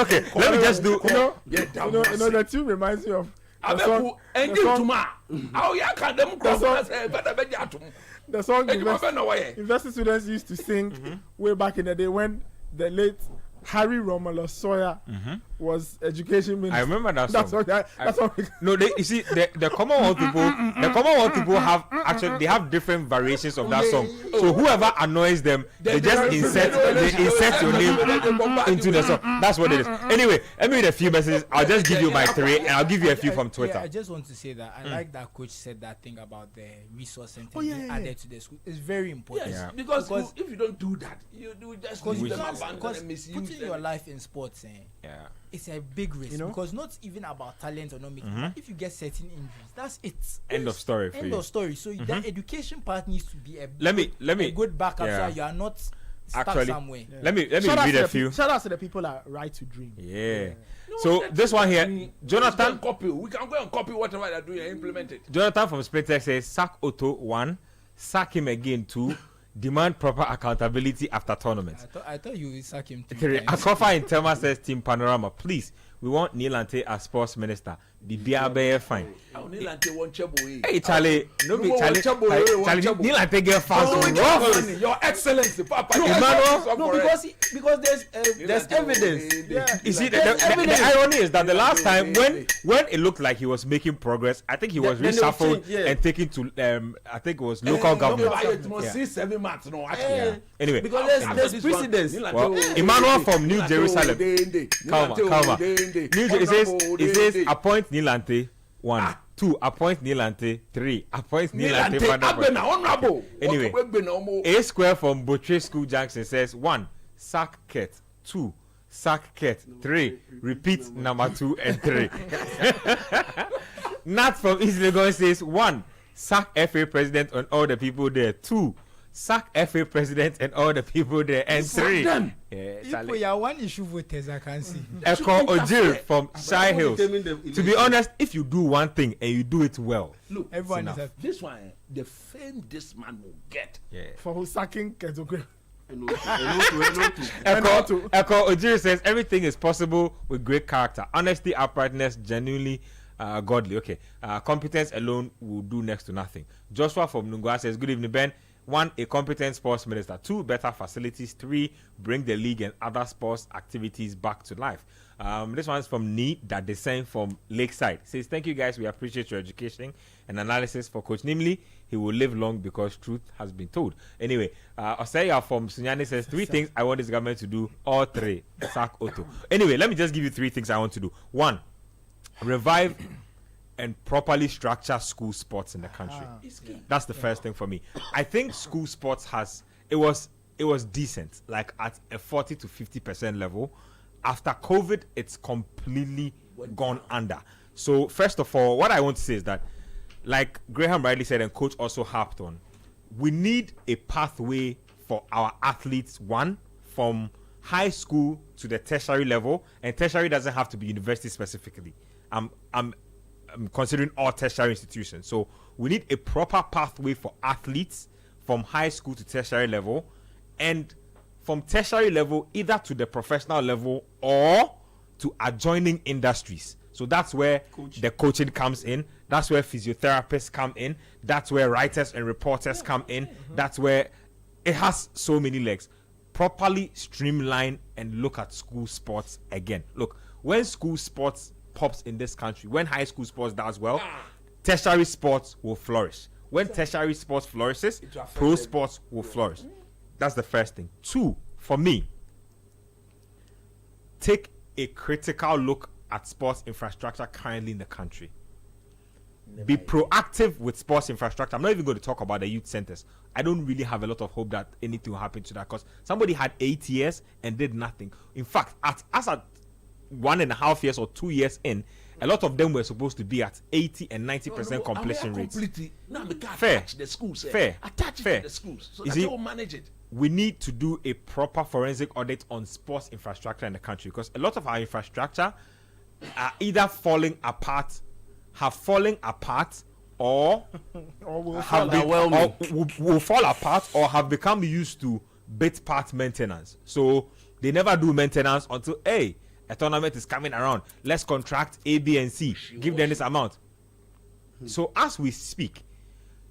Speaker 1: Okay, let me just do.
Speaker 3: The tune reminds me of
Speaker 2: Abeku engine tuma. How ya can them cross better be atum.
Speaker 3: The song university students used to sing way back in the day when the late Harry Romulus Sawyer was education minister.
Speaker 1: I remember that song.
Speaker 3: That's all.
Speaker 1: No, you see, the Commonwealth people have actually they have different variations of that song. So whoever annoys them, they just insert your name into the song. That's what it is. Anyway, let me read a few messages. I'll just give you my 3, and I'll give you a few from Twitter.
Speaker 5: Yeah, I just want to say that I like that coach said that thing about the resource center added to the school. It's very important.
Speaker 2: Yes, because if you don't do that, you just leave them abandoned and misuse
Speaker 5: putting your life in sports, it's a big risk, because not even about talent or not making. But if you get certain injuries, that's it.
Speaker 1: End of story.
Speaker 5: End of story. So the education part needs to be a good backup, so you are not stuck somewhere.
Speaker 1: Let me read a few.
Speaker 3: Shout out to the people that Right to Dream.
Speaker 1: So this one here, Jonathan.
Speaker 2: We can go and copy whatever they're doing and implement it.
Speaker 1: Jonathan from Splinter says, sack Otto 1, sack him again 2. Demand proper accountability after tournaments.
Speaker 5: I thought you would sack him
Speaker 1: 3. Akofa in Telma says, Team Panorama, please, we want Nilante as sports minister. The BRB fine. Hey Charlie, no be Charlie. Nilante get fast.
Speaker 2: Your Excellency, Papa.
Speaker 5: No, because there's evidence.
Speaker 1: You see, the irony is that the last time when it looked like he was making progress, I think he was reshuffled and taken to I think it was local government. Anyway,
Speaker 4: because there's precedence.
Speaker 1: Well, Emmanuel from New Jerusalem. Come on. It says appoint Nilante 1, 2 appoint Nilante 3 appoint Nilante. Anyway, A Square from Butcher School Junction says 1 sack Ket, 2 sack Ket, 3 repeat number 2 and 3. Nat from East Lagos says 1 sack FA president and all the people there, 2 sack FA president and all the people there, and 3
Speaker 5: if we are one issue voters, I can see.
Speaker 1: Echo Ojir from Shy Hills. To be honest, if you do one thing and you do it well,
Speaker 2: look, everyone is this one. The fame this man will get
Speaker 3: for sacking Ketogre.
Speaker 1: Echo Ojir says everything is possible with great character, honesty, uprightness, genuinely godly. Okay, competence alone will do next to nothing. Joshua from Nungwa says, good evening, Ben. 1, a competent sports minister. 2, better facilities. 3, bring the league and other sports activities back to life. This one's from Need that they sent from Lakeside. Says, thank you guys. We appreciate your education and analysis for Coach Nimli. He will live long because truth has been told. Anyway, Osaya from Sunyani says 3 things I want this government to do. All 3. Sack Otto. Anyway, let me just give you 3 things I want to do. 1, revive and properly structure school sports in the country. That's the first thing for me. I think school sports it was decent, like at a 40 to 50% level. After COVID, it's completely gone under. So first of all, what I want to say is that, like Graham rightly said and Coach also harped on, we need a pathway for our athletes, 1, from high school to the tertiary level, and tertiary doesn't have to be university specifically. I'm considering all tertiary institutions. So we need a proper pathway for athletes from high school to tertiary level, and from tertiary level either to the professional level or to adjoining industries. So that's where the coaching comes in. That's where physiotherapists come in. That's where writers and reporters come in. That's where it has so many legs. Properly streamline and look at school sports again. Look, when school sports pops in this country, when high school sports does well, tertiary sports will flourish. When tertiary sports flourishes, pro sports will flourish. That's the first thing. 2, for me, take a critical look at sports infrastructure currently in the country. Be proactive with sports infrastructure. I'm not even going to talk about the youth centers. I don't really have a lot of hope that anything will happen to that, because somebody had 8 years and did nothing. In fact, at 1.5 years or 2 years in, a lot of them were supposed to be at 80 and 90% completion rates. Fair.
Speaker 2: Attach it to the schools so that they will manage it.
Speaker 1: We need to do a proper forensic audit on sports infrastructure in the country, because a lot of our infrastructure are either have fallen apart, or will fall apart, or have become used to bit part maintenance. So they never do maintenance until a tournament is coming around. Let's contract A, B, and C. Give them this amount. So as we speak,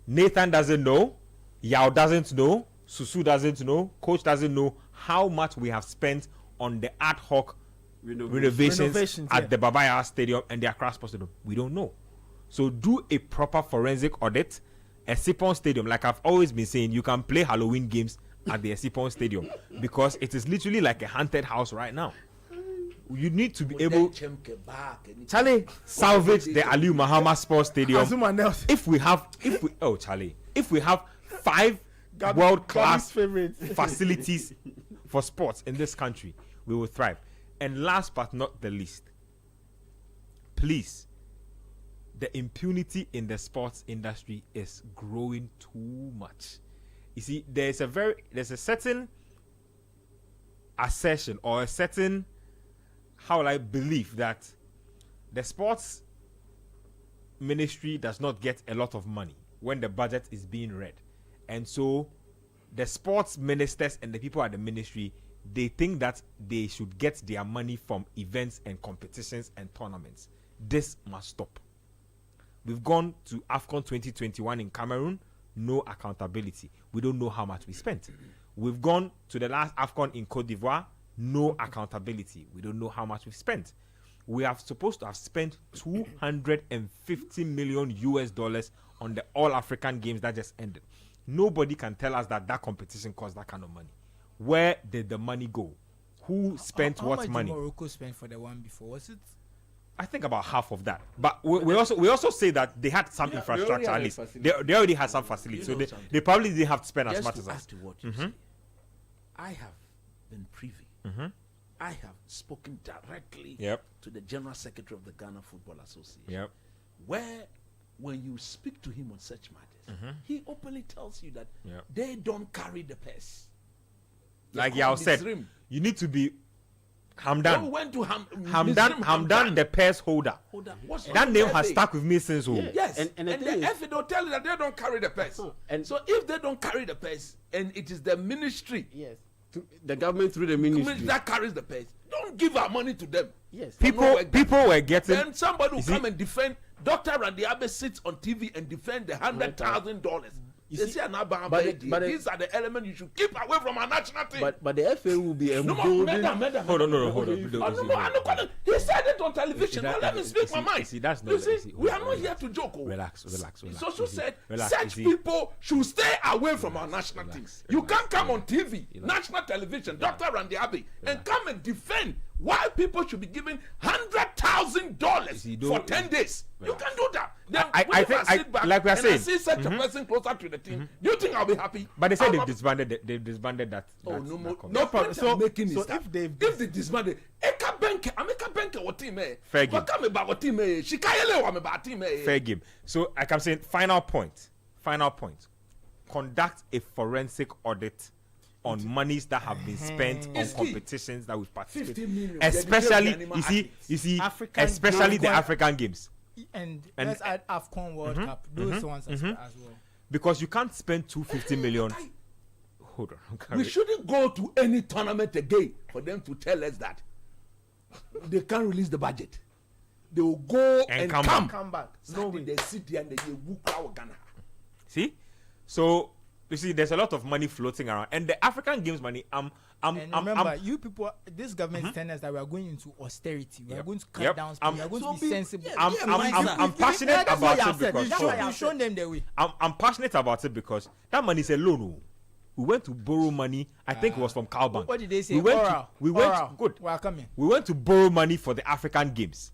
Speaker 1: Nathan doesn't know, Yao doesn't know, Susu doesn't know, Coach doesn't know how much we have spent on the ad hoc renovations at the Babaya Stadium and the Accra Sports Stadium. We don't know. So do a proper forensic audit. Esipon Stadium, like I've always been saying, you can play Halloween games at the Esipon Stadium because it is literally like a haunted house right now. You need to be able, Charlie, salvage the Aliu Mahama Sports Stadium. If we have 5 world-class facilities for sports in this country, we will thrive. And last but not the least, please, the impunity in the sports industry is growing too much. You see, there's a certain assertion or a certain, how will I believe that the sports ministry does not get a lot of money when the budget is being read. And so the sports ministers and the people at the ministry, they think that they should get their money from events and competitions and tournaments. This must stop. We've gone to AFCON 2021 in Cameroon, no accountability. We don't know how much we spent. We've gone to the last AFCON in Cote d'Ivoire, no accountability. We don't know how much we've spent. We are supposed to have spent $250 million on the All-African Games that just ended. Nobody can tell us that competition cost that kind of money. Where did the money go? Who spent what money?
Speaker 5: How much did Morocco spend for the one before? Was it?
Speaker 1: I think about half of that. But we also say that they had some infrastructure at least. They already had some facilities, so they probably didn't have to spend as much as us.
Speaker 2: I have been privy. I have spoken directly to the General Secretary of the Ghana Football Association. Where, when you speak to him on such matters, he openly tells you that they don't carry the purse.
Speaker 1: Like Yao said, you need to be Hamdan.
Speaker 2: We went to
Speaker 1: Hamdan, the purse holder. That name has stuck with me since.
Speaker 2: Yes, and the FA don't tell you that they don't carry the purse. And so if they don't carry the purse, and it is the ministry,
Speaker 4: the government through the ministry
Speaker 2: that carries the purse, don't give our money to them.
Speaker 1: Yes, people were getting.
Speaker 2: Then somebody will come and defend. Dr. Randy Abe sits on TV and defend the $100,000. These are the elements you should keep away from our national team.
Speaker 4: But the FA will be emboldened.
Speaker 1: Hold on.
Speaker 2: He said it on television. Let me speak my mind. We are not here to joke.
Speaker 1: Relax.
Speaker 2: He also said such people should stay away from our national team. You can't come on TV, national television, Dr. Randy Abe, and come and defend why people should be given $100,000 for 10 days. You can do that. Then I sit back like we are saying, I see such a person closer to the team. Do you think I'll be happy?
Speaker 1: But they said they've disbanded that.
Speaker 2: Oh, no problem. So if they disbanded, Emeka Benke what team
Speaker 1: fair game. Fair game. So like I'm saying, final point. Conduct a forensic audit on monies that have been spent on competitions that we've participated, especially you see, especially the African Games.
Speaker 5: And let's add AFCON World Cup. Those ones as well.
Speaker 1: Because you can't spend $250 million. Hold on.
Speaker 2: We shouldn't go to any tournament again for them to tell us that they can't release the budget. They will go and come back. No, they sit there and they will Ghana.
Speaker 1: See, so you see, there's a lot of money floating around, and the African Games money.
Speaker 5: Remember, you people, this government is telling us that we are going into austerity. We are going to cut down. We are going to be sensible.
Speaker 1: I'm passionate about it because
Speaker 5: you've shown them the way.
Speaker 1: I'm passionate about it because that money is a loan. We went to borrow money. I think it was from Cowbank.
Speaker 5: What did they say?
Speaker 1: We went good.
Speaker 5: We are coming.
Speaker 1: We went to borrow money for the African Games.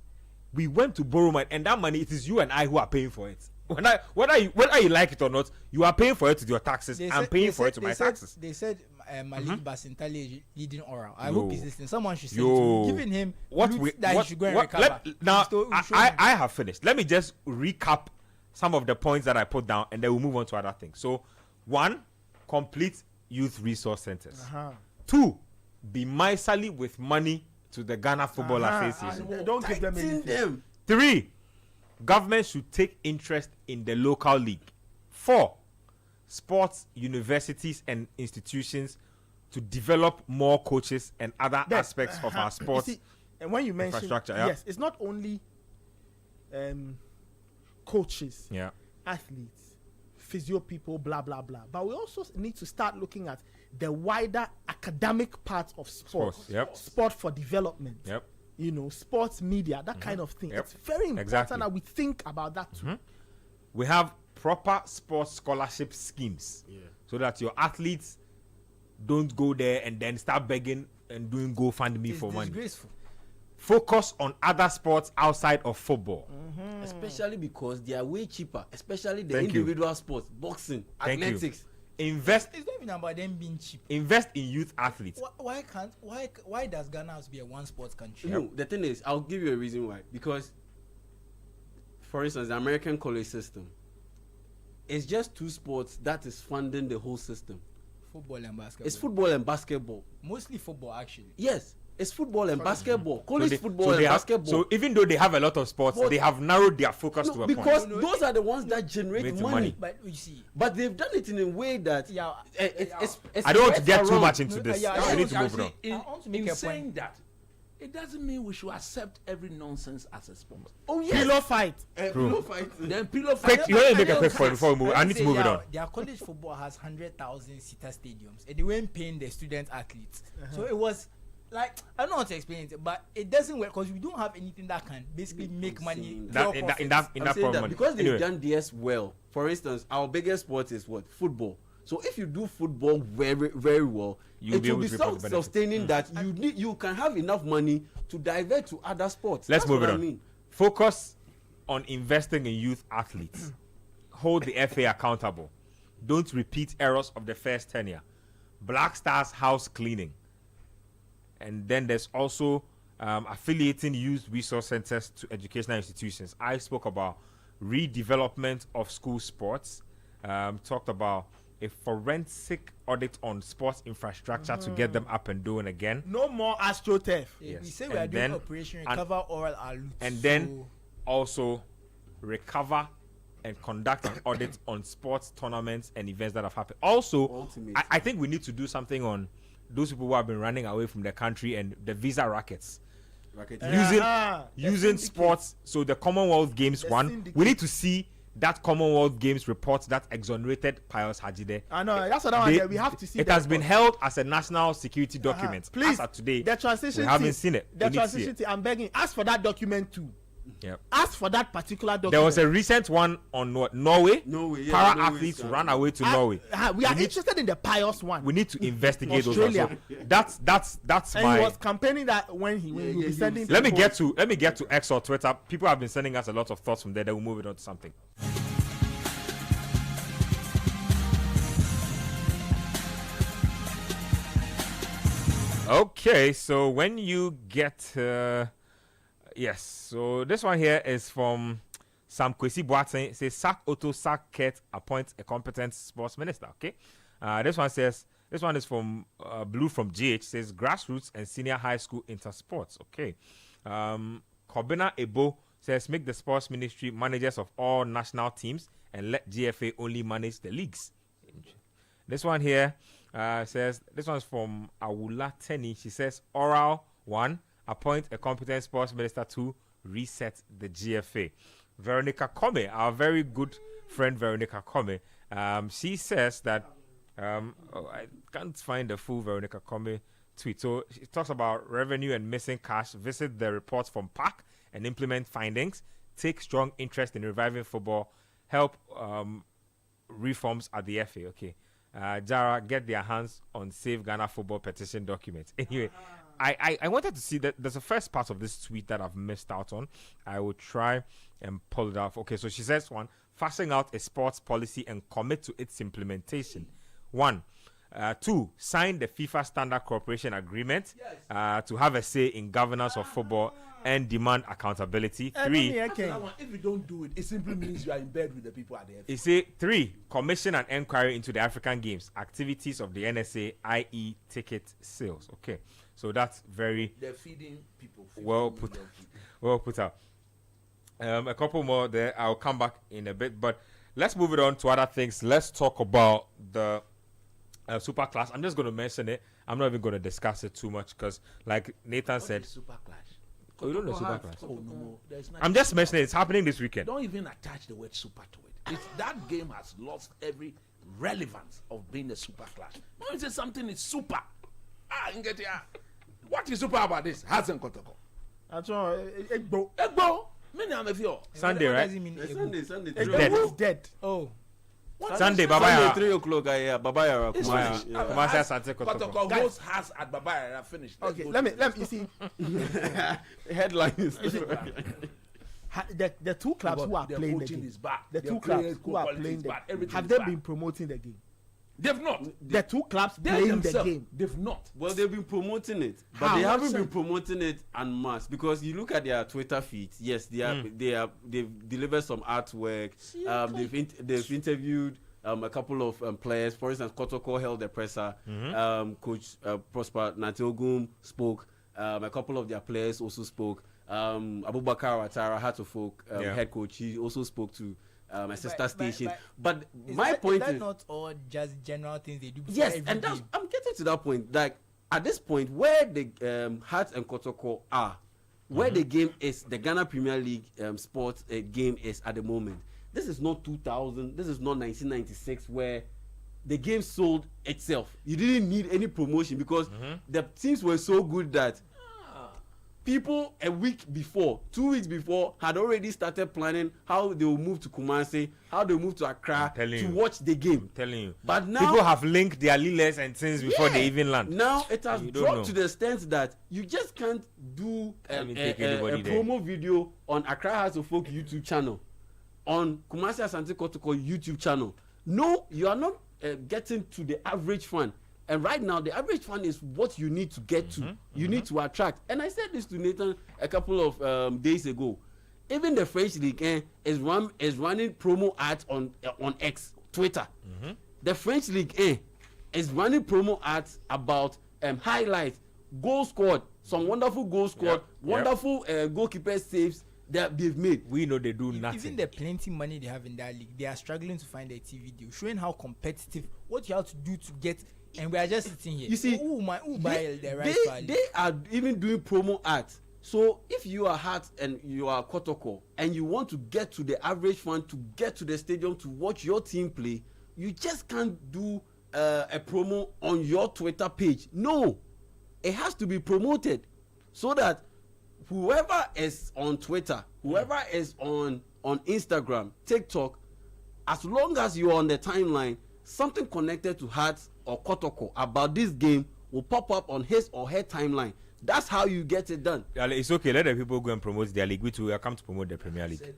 Speaker 1: We went to borrow money, and that money, it is you and I who are paying for it. Whether you like it or not, you are paying for it with your taxes. I'm paying for it with my taxes.
Speaker 5: They said Malik Basintali is leading oral. I hope he's listening. Someone should say to him, giving him that he should go and recover.
Speaker 1: I have finished. Let me just recap some of the points that I put down, and then we'll move on to other things. So, 1, complete youth resource centers. 2, be miserly with money to the Ghana Football Association.
Speaker 3: Don't give them anything.
Speaker 1: 3, government should take interest in the local league. 4, sports universities and institutions to develop more coaches and other aspects of our sports
Speaker 3: And when you mention
Speaker 1: infrastructure, yeah.
Speaker 3: yes, it's not only coaches,
Speaker 1: Yeah.
Speaker 3: athletes, physio people, blah blah blah. But we also need to start looking at the wider academic part of sports.
Speaker 1: Yep.
Speaker 3: Sport for development.
Speaker 1: Yep.
Speaker 3: You know, sports media, that kind of thing.
Speaker 1: Yep.
Speaker 3: It's very important
Speaker 1: Exactly.
Speaker 3: that we think about that too.
Speaker 1: We have proper sports scholarship schemes, so that your athletes don't go there and then start begging and doing GoFundMe
Speaker 5: It's
Speaker 1: for money.
Speaker 5: disgraceful.
Speaker 1: Focus on other sports outside of football.
Speaker 4: Especially because they are way cheaper, especially the
Speaker 1: Thank you.
Speaker 4: individual sports, boxing,
Speaker 1: Thank you.
Speaker 4: athletics.
Speaker 1: Invest
Speaker 5: It's not even about them being cheap.
Speaker 1: in youth athletes.
Speaker 5: Why does Ghana have to be a one sports country?
Speaker 4: No, the thing is, I'll give you a reason why. Because, for instance, the American college system, it's just two sports that is funding the whole system.
Speaker 5: Football and basketball.
Speaker 4: It's football and basketball.
Speaker 5: Mostly football, actually.
Speaker 4: Yes, it's football and basketball. College
Speaker 1: they-
Speaker 4: football
Speaker 1: so
Speaker 4: and
Speaker 1: they have-
Speaker 4: basketball.
Speaker 1: so even though they have a lot of sports,
Speaker 4: But-
Speaker 1: they have narrowed their focus to a
Speaker 4: because
Speaker 1: point.
Speaker 4: those are the ones that generate
Speaker 1: Make
Speaker 4: money.
Speaker 1: money.
Speaker 5: But you see,
Speaker 4: But they've done it in a way that
Speaker 5: Yeah,
Speaker 4: it's
Speaker 1: I don't want to
Speaker 4: spread
Speaker 1: get too
Speaker 4: around.
Speaker 1: much into this.
Speaker 5: yeah,
Speaker 1: I
Speaker 5: I
Speaker 1: need to
Speaker 5: want
Speaker 1: move it on.
Speaker 2: In,
Speaker 5: I want to make
Speaker 2: in
Speaker 5: a
Speaker 2: saying
Speaker 5: point.
Speaker 2: that, it doesn't mean we should accept every nonsense as a sport.
Speaker 4: Oh yes.
Speaker 3: Pillow fight.
Speaker 4: Pillow fight.
Speaker 2: Then pillow
Speaker 1: Quick,
Speaker 2: fight.
Speaker 1: you want to make a
Speaker 5: I
Speaker 1: quick
Speaker 5: don't-
Speaker 1: point before we move. I need to move it on.
Speaker 5: Their college football has 100,000 seater stadiums, and they weren't paying the student athletes. So it was like, I don't know how to explain it, but it doesn't work because we don't have anything that can basically make money.
Speaker 1: That
Speaker 5: draw
Speaker 1: in
Speaker 5: profits.
Speaker 1: that
Speaker 4: I'm saying that
Speaker 1: problem.
Speaker 4: because they've
Speaker 1: Anyway,
Speaker 4: done DS well. For instance, our biggest sport is what? Football. So if you do football very, very well,
Speaker 1: You'll
Speaker 4: it
Speaker 1: be
Speaker 4: will
Speaker 1: able
Speaker 4: be
Speaker 1: to reap all the benefits.
Speaker 4: self-sustaining that you can have enough money to divert to other sports.
Speaker 1: let's
Speaker 4: That's
Speaker 1: move
Speaker 4: what
Speaker 1: it
Speaker 4: I
Speaker 1: on.
Speaker 4: mean.
Speaker 1: Focus on investing in youth athletes. Hold the FA accountable. Don't repeat errors of the first tenure. Black Stars house cleaning. And then there's also affiliating youth resource centers to educational institutions. I spoke about redevelopment of school sports. Talked about a forensic audit on sports infrastructure to get them up and doing again.
Speaker 3: No more astroturf.
Speaker 5: Yeah,
Speaker 1: Yes.
Speaker 5: we say we are
Speaker 1: And
Speaker 5: doing
Speaker 1: then-
Speaker 5: Operation
Speaker 1: and-
Speaker 5: Recover Oral Alert.
Speaker 1: And then also recover and conduct an audit on sports tournaments and events that have happened. Also,
Speaker 4: Ultimately.
Speaker 1: I think we need to do something on those people who have been running away from the country and the visa rackets.
Speaker 3: Uh-huh.
Speaker 1: Using
Speaker 3: syndicate.
Speaker 1: sports. So the Commonwealth Games
Speaker 3: The
Speaker 1: one,
Speaker 3: syndicate.
Speaker 1: we need to see that Commonwealth Games report that exonerated Pius Hajide.
Speaker 3: I know that's what I
Speaker 1: They-
Speaker 3: want. We have to see.
Speaker 1: It
Speaker 3: that
Speaker 1: has been
Speaker 3: report.
Speaker 1: held as a national security document.
Speaker 3: Please,
Speaker 1: As of today,
Speaker 3: the transition.
Speaker 1: we haven't
Speaker 3: team-
Speaker 1: seen it.
Speaker 3: The
Speaker 1: We need to see
Speaker 3: transition
Speaker 1: it.
Speaker 3: team. I'm begging. Ask for that document too.
Speaker 1: Yep.
Speaker 3: Ask for that particular document.
Speaker 1: There was a recent one on what, Norway.
Speaker 4: Norway, yeah,
Speaker 1: Para
Speaker 4: Norway
Speaker 1: athletes
Speaker 4: is,
Speaker 1: ran away to Norway.
Speaker 3: We are interested in the pious one.
Speaker 1: We need to investigate those. Also.
Speaker 3: Australia.
Speaker 1: That's
Speaker 3: And
Speaker 1: my.
Speaker 3: he was campaigning that when he will
Speaker 4: yeah,
Speaker 3: be
Speaker 4: he
Speaker 3: sending.
Speaker 1: Let me
Speaker 3: people-
Speaker 1: get to X or Twitter. People have been sending us a lot of thoughts from there. Then we'll move it on to something. Okay, so when you get yes, so this one here is from Sam Kwesi Boateng. It says sack Otto, sack Kurt, appoint a competent sports minister. Okay, this one is from Blue from GH. Says grassroots and senior high school intersports. Okay, Kobina Ebo says make the sports ministry managers of all national teams and let GFA only manage the leagues. This one here says, this one's from Awula Teni. She says, oral 1, appoint a competent sports minister to reset the GFA. Veronica Kome, our very good friend Veronica Kome, she says that, I can't find the full Veronica Kome tweet. So she talks about revenue and missing cash, visit the reports from PAC and implement findings, take strong interest in reviving football, help reforms at the FA. Okay. Jara, get their hands on Save Ghana Football petition documents. Anyway, I wanted to see that there's a first part of this tweet that I've missed out on. I will try and pull it off. Okay, so she says 1, fashion out a sports policy and commit to its implementation. 1. 2, sign the FIFA Standard Cooperation Agreement to have a say in governance of football and demand accountability. 3,
Speaker 2: That one, if you don't do it, it simply means you are in bed with the people at the FA.
Speaker 1: he say 3, commission an inquiry into the African Games activities of the NSA, i.e. ticket sales. Okay, so that's very
Speaker 2: They're feeding people.
Speaker 1: well put out. A couple more there. I'll come back in a bit, but let's move it on to other things. Let's talk about the super class. I'm just going to mention it. I'm not even going to discuss it too much because, like Nathan said,
Speaker 2: Super clash.
Speaker 1: Oh, you don't know super class?
Speaker 2: Oh no, there's not.
Speaker 1: I'm just mentioning it's happening this weekend.
Speaker 2: Don't even attach the word super to it. It's, that game has lost every relevance of being a super class. When you say something is super, Nketsia, what is super about this? Hasn't Kotoko.
Speaker 3: That's all.
Speaker 2: Egbo. Many am if you.
Speaker 1: Sunday,
Speaker 5: What
Speaker 1: right?
Speaker 5: does it mean?
Speaker 4: Sunday.
Speaker 3: It's dead.
Speaker 5: Oh,
Speaker 1: Sunday, Baba
Speaker 4: Sunday,
Speaker 1: Yara.
Speaker 4: 3 o'clock. Yeah, Baba Yara.
Speaker 2: It's
Speaker 4: Kumasi.
Speaker 2: finished.
Speaker 4: Yeah.
Speaker 1: Kumasi Asante Kotoko.
Speaker 2: Kotoko
Speaker 3: Guys.
Speaker 2: host has at Babaya finished. Let's
Speaker 3: Okay,
Speaker 2: go
Speaker 3: let me
Speaker 2: to
Speaker 3: you see
Speaker 4: Headlines.
Speaker 3: the two clubs who are
Speaker 2: their
Speaker 3: playing the
Speaker 2: coaching
Speaker 3: game.
Speaker 2: is bad.
Speaker 3: The
Speaker 2: Their
Speaker 3: two
Speaker 2: players'
Speaker 3: clubs who are
Speaker 2: quality
Speaker 3: playing
Speaker 2: is
Speaker 3: the
Speaker 2: bad. Everything
Speaker 3: have
Speaker 2: is
Speaker 3: they
Speaker 2: bad.
Speaker 3: been promoting the game?
Speaker 2: They've not.
Speaker 3: The two clubs
Speaker 2: They
Speaker 3: playing the
Speaker 2: themselves,
Speaker 3: game.
Speaker 2: They've not.
Speaker 4: Well, they've been promoting it, but
Speaker 3: How?
Speaker 4: they haven't been promoting it en masse because you look at their Twitter feeds. Yes, they've delivered some artwork. They've interviewed a couple of players. For instance, Kotoko held the presser. Coach Prosper Natiogum spoke. A couple of their players also spoke. Abubakar Watara, Heart of Folk head coach, he also spoke to a sister station. But my point
Speaker 5: is that
Speaker 4: is
Speaker 5: not all just general things they do?
Speaker 4: yes,
Speaker 5: every
Speaker 4: and that's,
Speaker 5: game?
Speaker 4: I'm getting to that point. Like at this point, where the Hearts and Kotoko are, where the game is, the Ghana Premier League sports game is at the moment. This is not 2000. This is not 1996, where the game sold itself. You didn't need any promotion because the teams were so good that people a week before, 2 weeks before, had already started planning how they will move to Kumasi, how they will move to Accra to watch the game.
Speaker 1: I'm telling you.
Speaker 4: But now
Speaker 1: people have linked their leaders and things before they even land.
Speaker 4: Now it has
Speaker 1: You don't
Speaker 4: dropped
Speaker 1: know.
Speaker 4: to the extent that you just can't do a
Speaker 1: take anybody there.
Speaker 4: promo video on Accra House of Folk YouTube channel, on Kumasi Asante Kotoko YouTube channel. No, you are not getting to the average fan. And right now, the average fan is what you need to get to. You need to attract. And I said this to Nathan a couple of days ago. Even the French League is running promo ads on X, Twitter. The French League is running promo ads about highlights, goal scored, some wonderful goals scored, wonderful goalkeeper saves that they've made.
Speaker 1: We know they do nothing.
Speaker 5: Even the plenty money they have in that league, they are struggling to find a TV deal, showing how competitive, what you have to do to get. And we are just sitting here.
Speaker 4: You see, they are even doing promo ads. So if you are Hearts and you are Kotoko and you want to get to the average fan to get to the stadium to watch your team play, you just can't do a promo on your Twitter page. No, it has to be promoted so that whoever is on Twitter, whoever is on Instagram, TikTok, as long as you are on the timeline, something connected to Hearts or Kotoko about this game will pop up on his or her timeline. That's how you get it done.
Speaker 1: It's okay. Let the people go and promote their league. We too will come to promote the Premier League.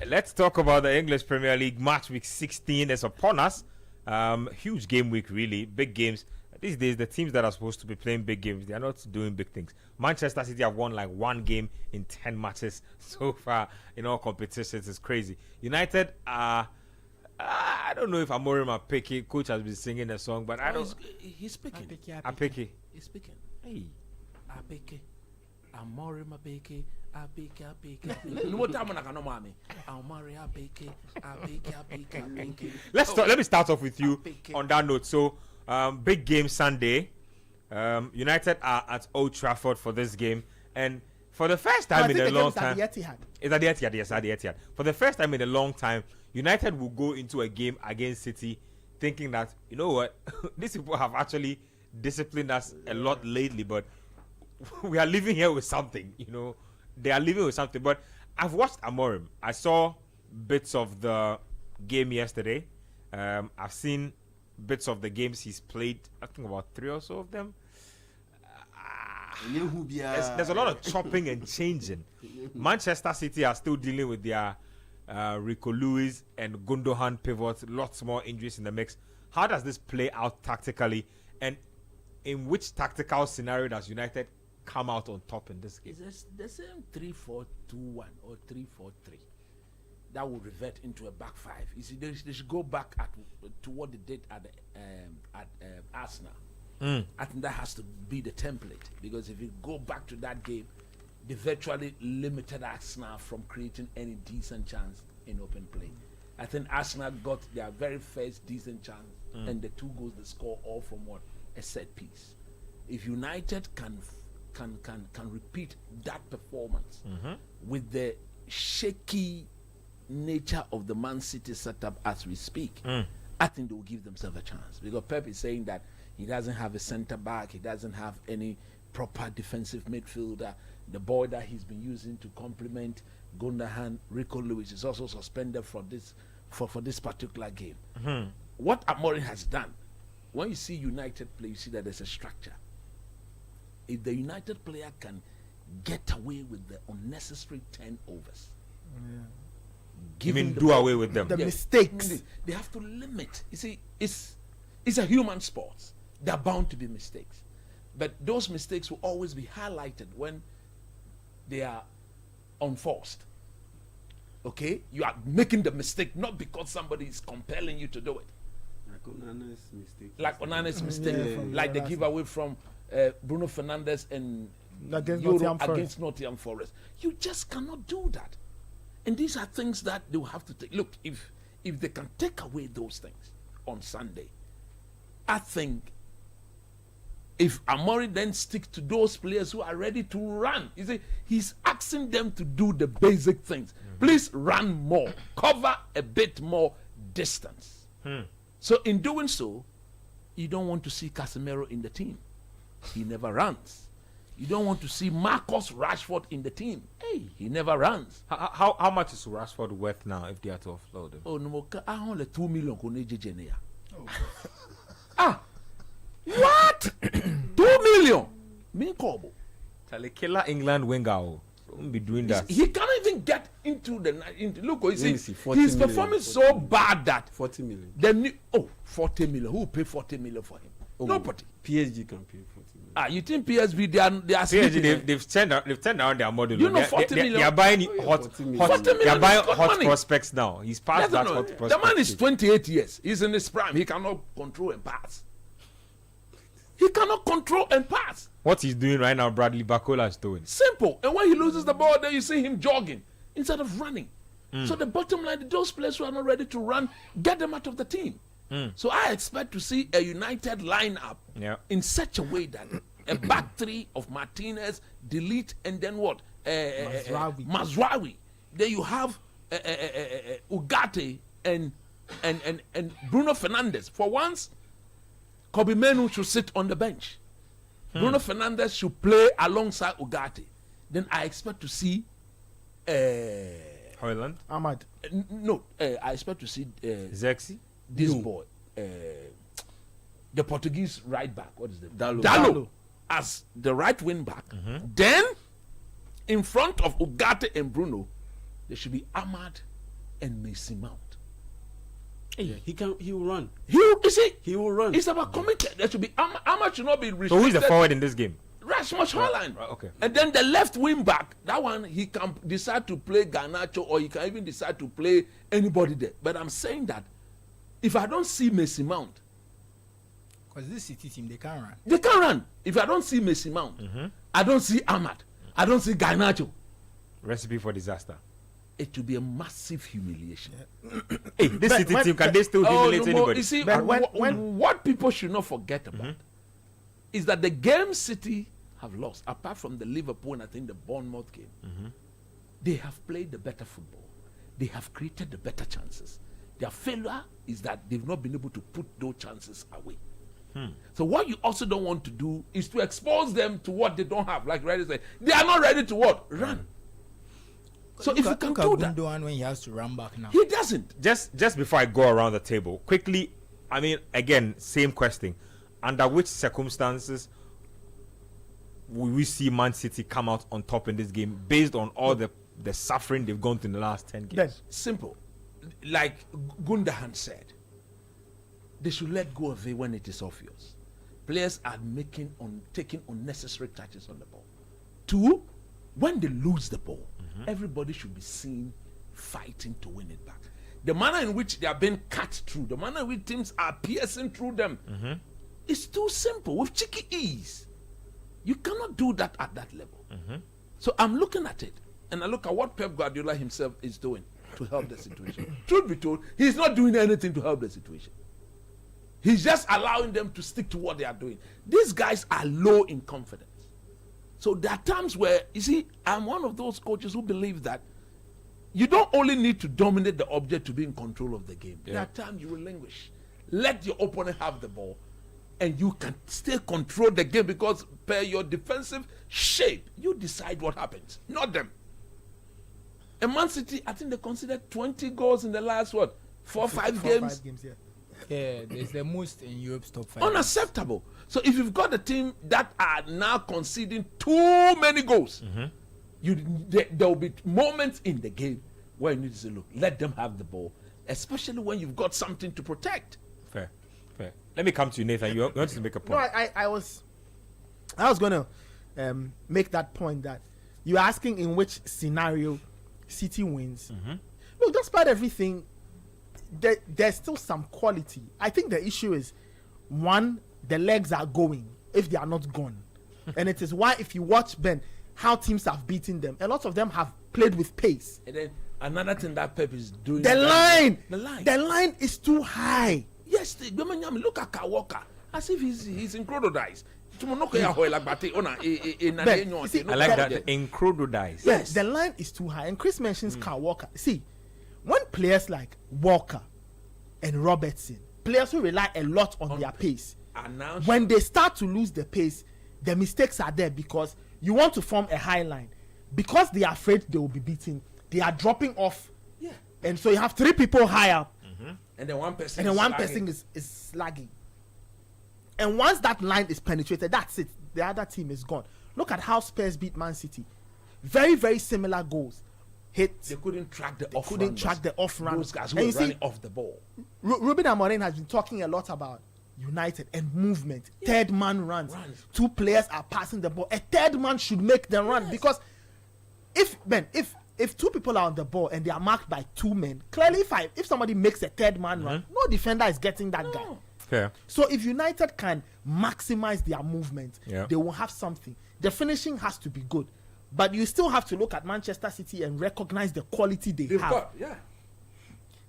Speaker 1: Let's talk about the English Premier League. Match week 16 is upon us. Huge game week, really. Big games. These days, the teams that are supposed to be playing big games, they are not doing big things. Manchester City have won like one game in 10 matches so far in all competitions. It's crazy. United are... I don't know if Amorim Apeke, coach has been singing a song, but I don't.
Speaker 2: He's speaking.
Speaker 1: Apeke.
Speaker 2: He's speaking.
Speaker 1: Hey.
Speaker 2: Apeke. Amorim Apeke. Apeke. No more time I can know mommy. Amorim Apeke.
Speaker 1: Let me start off with you
Speaker 2: Apeke.
Speaker 1: on that note. So, big game Sunday. United are at Old Trafford for this game, and for the first time in a long time, it's at the Etihad. Yes, at the Etihad. For the first time in a long time, United will go into a game against City thinking that, you know what, these people have actually disciplined us a lot lately, but we are living here with something, you know. They are living with something. But I've watched Amorim. I saw bits of the game yesterday. I've seen bits of the games he's played, I think about 3 or so of them. There's a lot of chopping and changing. Manchester City are still dealing with their Rico Lewis and Gundogan pivots, lots more injuries in the mix. How does this play out tactically, and in which tactical scenario does United come out on top in this game?
Speaker 2: It's the same 3-4-2-1 or 3-4-3 that will revert into a back five. You see, they should go back to what they did at Arsenal. I think that has to be the template, because if you go back to that game, they virtually limited Arsenal from creating any decent chance in open play. I think Arsenal got their very first decent chance, and the 2 goals they score all from a set piece. If United can repeat that performance with the shaky nature of the Man City setup as we speak, I think they will give themselves a chance, because Pep is saying that he doesn't have a centre back, he doesn't have any proper defensive midfielder. The boy that he's been using to complement Gundogan, Rico Lewis, is also suspended for this particular game. What Amorim has done, when you see United play, you see that there's a structure. If the United player can get away with the unnecessary turnovers,
Speaker 1: do away with them.
Speaker 3: The mistakes.
Speaker 2: They have to limit. You see, it's a human sport. There are bound to be mistakes. But those mistakes will always be highlighted when they are unforced. Okay? You are making the mistake not because somebody is compelling you to do it. Like Onana's mistake. Like the giveaway from Bruno Fernandes and against Nottingham Forest. You just cannot do that. And these are things that they will have to take. Look, if they can take away those things on Sunday, I think if Amorim then sticks to those players who are ready to run, you see, he's asking them to do the basic things. Please run more, cover a bit more distance. So in doing so, you don't want to see Casemiro in the team. He never runs. You don't want to see Marcus Rashford in the team. Hey, he never runs.
Speaker 1: How much is Rashford worth now if they are to offload him?
Speaker 2: Oh no, I only 2 million. What? 2 million? Me Kobo.
Speaker 1: Charlie killer England winger. Won't be doing that.
Speaker 2: He can't even get into the. Look, you see, he's performing so bad that
Speaker 4: 40 million.
Speaker 2: 40 million. Who will pay 40 million for him? Nobody.
Speaker 4: PSG can pay 40 million.
Speaker 2: You think PSV they are
Speaker 1: PSG they've turned around their model.
Speaker 2: You know 40 million.
Speaker 1: They are buying hot they are buying hot prospects now. He's past that hot prospect.
Speaker 2: The man is 28 years. He's in his prime. He cannot control and pass. He cannot control and pass.
Speaker 1: What he's doing right now, Bradley Barcola is doing.
Speaker 2: Simple. And when he loses the ball, then you see him jogging instead of running. So the bottom line, those players who are not ready to run, get them out of the team. So I expect to see a United lineup in such a way that a back three of Martinez, Delete, and then what? Mazraoui. Then you have Ugarte and Bruno Fernandes. For once, Kobe Menu should sit on the bench. Bruno Fernandes should play alongside Ugarte. Then I expect to see
Speaker 1: Hoyland?
Speaker 3: Ahmad.
Speaker 2: No, I expect to see
Speaker 1: Zexi?
Speaker 2: This boy, the Portuguese right back. What is it?
Speaker 3: Dalo.
Speaker 2: As the right wing back. Then, in front of Ugarte and Bruno, there should be Ahmad and Mason Mount.
Speaker 4: Hey, he will run.
Speaker 2: He
Speaker 4: will run.
Speaker 2: It's about committed. There should be Ahmad should not be restricted.
Speaker 1: So who is the forward in this game?
Speaker 2: Rasmus Haaland.
Speaker 1: Okay.
Speaker 2: And then the left wing back, that one he can decide to play Garnacho, or he can even decide to play anybody there. But I'm saying that if I don't see Mason Mount,
Speaker 5: because this City team, they can't run.
Speaker 2: They can't run. If I don't see Mason Mount, I don't see Ahmad, I don't see Garnacho.
Speaker 1: Recipe for disaster.
Speaker 2: It will be a massive humiliation.
Speaker 1: Hey, this City team, can they still humiliate anybody?
Speaker 2: You see, what people should not forget about is that the game City have lost, apart from the Liverpool and I think the Bournemouth game, they have played the better football. They have created the better chances. Their failure is that they've not been able to put those chances away. So what you also don't want to do is to expose them to what they don't have. Like Reddy said, they are not ready to what? Run. So if you can do that,
Speaker 5: Gundogan when he has to run back now,
Speaker 2: he doesn't.
Speaker 1: Just before I go around the table quickly, I mean, again, same question: under which circumstances will we see Man City come out on top in this game, based on all the suffering they've gone through in the last 10 games?
Speaker 3: Then,
Speaker 2: simple, like Gundogan said, they should let go of it when it is obvious. Players are taking unnecessary touches on the ball. 2, when they lose the ball, everybody should be seen fighting to win it back. The manner in which they are being cut through, the manner in which teams are piercing through them, is too simple. With cheeky ease, you cannot do that at that level. So I'm looking at it, and I look at what Pep Guardiola himself is doing to help the situation. Truth be told, he's not doing anything to help the situation. He's just allowing them to stick to what they are doing. These guys are low in confidence. So there are times where, you see, I'm one of those coaches who believe that you don't only need to dominate the object to be in control of the game. Yeah. There are times you will languish. Let your opponent have the ball, and you can still control the game because per your defensive shape, you decide what happens, not them. And Man City, I think they considered 20 goals in the last, 4 or 5 games?
Speaker 3: 5 games, yeah.
Speaker 5: Yeah, there's the most in Europe's top 5.
Speaker 2: Unacceptable. So if you've got a team that are now conceding too many goals, there will be moments in the game where you need to say, look, let them have the ball, especially when you've got something to protect.
Speaker 1: Fair. Let me come to you, Nathan. You want to make a point?
Speaker 3: No, I was going to make that point that you're asking in which scenario City wins. Look, despite everything, there's still some quality. I think the issue is, one, the legs are going if they are not gone. And it is why, if you watch, Ben, how teams have beaten them, a lot of them have played with pace.
Speaker 2: And then another thing that Pep is doing,
Speaker 3: the line is too high.
Speaker 2: Yes, look at Kawaka as if he's in crocodiles. I like
Speaker 1: that, in crocodiles.
Speaker 3: Yes, the line is too high. And Chris mentions Kyle Walker. See, when players like Walker and Robertson, players who rely a lot on their pace, when they start to lose the pace, the mistakes are there because you want to form a high line. Because they are afraid they will be beaten, they are dropping off.
Speaker 2: Yeah.
Speaker 3: And so you have 3 people higher.
Speaker 2: And then one person
Speaker 3: is lagging. And once that line is penetrated, that's it. The other team is gone. Look at how Spurs beat Man City. Very, very similar goals. They
Speaker 2: couldn't track the
Speaker 3: off run.
Speaker 2: Those guys who were running off the ball.
Speaker 3: Ruben Amorim has been talking a lot about United and movement. Third man runs. 2 players are passing the ball. A third man should make the run because if 2 people are on the ball and they are marked by 2 men, clearly if somebody makes a third man run, no defender is getting that guy.
Speaker 1: Fair.
Speaker 3: So if United can maximize their movement, they will have something. The finishing has to be good, but you still have to look at Manchester City and recognize the quality they've have.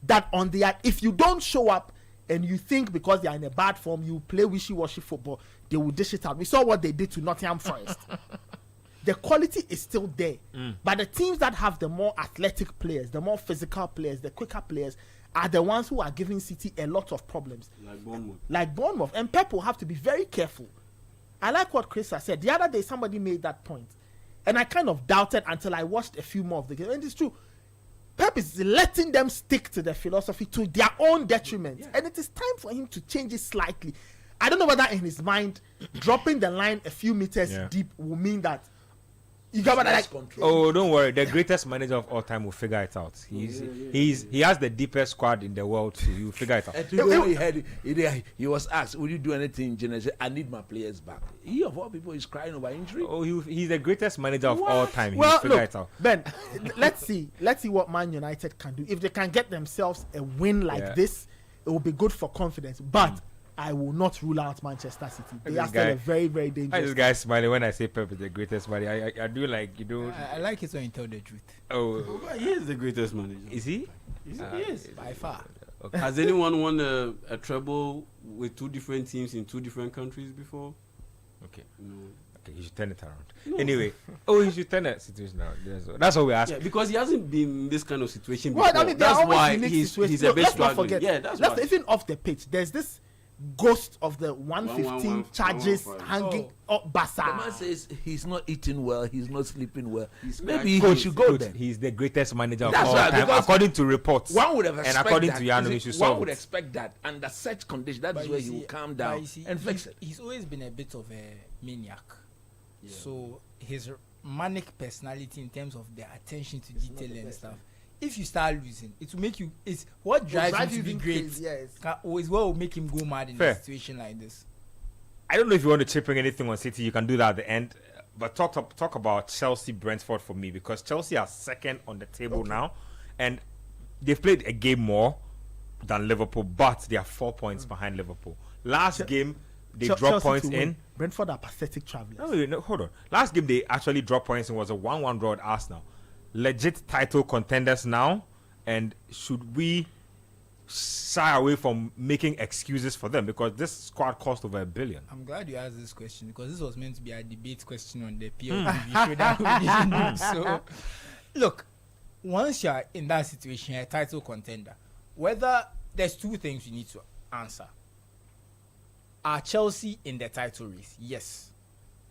Speaker 3: That on if you don't show up and you think because they are in a bad form, you play wishy-washy football, they will dish it out. We saw what they did to Nottingham Forest. The quality is still there, but the teams that have the more athletic players, the more physical players, the quicker players, are the ones who are giving City a lot of problems. Like Bournemouth. And Pep will have to be very careful. I like what Chris has said. The other day, somebody made that point. And I kind of doubted until I watched a few more of the game. And it's true. Pep is letting them stick to the philosophy to their own detriment. And it is time for him to change it slightly. I don't know whether in his mind, dropping the line a few meters deep will mean that you got
Speaker 1: oh, don't worry. The greatest manager of all time will figure it out. He has the deepest squad in the world too. You figure it out.
Speaker 2: And he was asked, "Would you do anything?" He said, "I need my players back." He of all people is crying over injury.
Speaker 1: Oh, he's the greatest manager of all time.
Speaker 3: Well,
Speaker 1: figure it out.
Speaker 3: Ben, let's see what Man United can do. If they can get themselves a win like this, it will be good for confidence. But I will not rule out Manchester City. They are still a very, very dangerous.
Speaker 1: This guy smiling when I say Pep is the greatest manager. I do like you do.
Speaker 5: I like it when you tell the truth.
Speaker 1: Oh,
Speaker 4: he is the greatest manager.
Speaker 1: Is he?
Speaker 5: He is by far.
Speaker 4: Okay. Has anyone won a treble with 2 different teams in 2 different countries before?
Speaker 1: Okay. No. Okay, you should turn it around. No. Anyway, you should turn that situation around. That's what we ask.
Speaker 4: Yeah, because he hasn't been in this kind of situation before.
Speaker 3: Well, I mean,
Speaker 4: that's why he's a bit struggling.
Speaker 3: Yeah, that's why. Even off the pitch, there's this ghost of the 115 charges hanging up Basa.
Speaker 2: The man says he's not eating well, he's not sleeping well. Maybe he should go then.
Speaker 1: He's the greatest manager of all time, according to reports.
Speaker 2: One would have expected
Speaker 1: and according to Yano, he should solve
Speaker 2: one would expect that under such conditions, that is where he will calm down and fix it.
Speaker 5: He's always been a bit of a maniac. Yeah. So his manic personality in terms of the attention to detail and stuff. If you start losing, it will make you. It's what drives you to be great. Always what will make him go mad in a situation like this.
Speaker 1: I don't know if you want to chip in anything on City. You can do that at the end. But talk about Chelsea Brentford for me, because Chelsea are second on the table now, and they've played a game more than Liverpool, but they are 4 points behind Liverpool. Last game they dropped points in.
Speaker 3: Brentford are pathetic travelers.
Speaker 1: No, hold on. Last game they actually dropped points in was a 1-1 draw at Arsenal. Legit title contenders now, and should we shy away from making excuses for them because this squad cost over $1 billion.
Speaker 5: I'm glad you asked this question because this was meant to be a debate question on the PLTV show that we didn't do. So, look, once you're in that situation, you're a title contender. Whether there's two things you need to answer. Are Chelsea in the title race? Yes.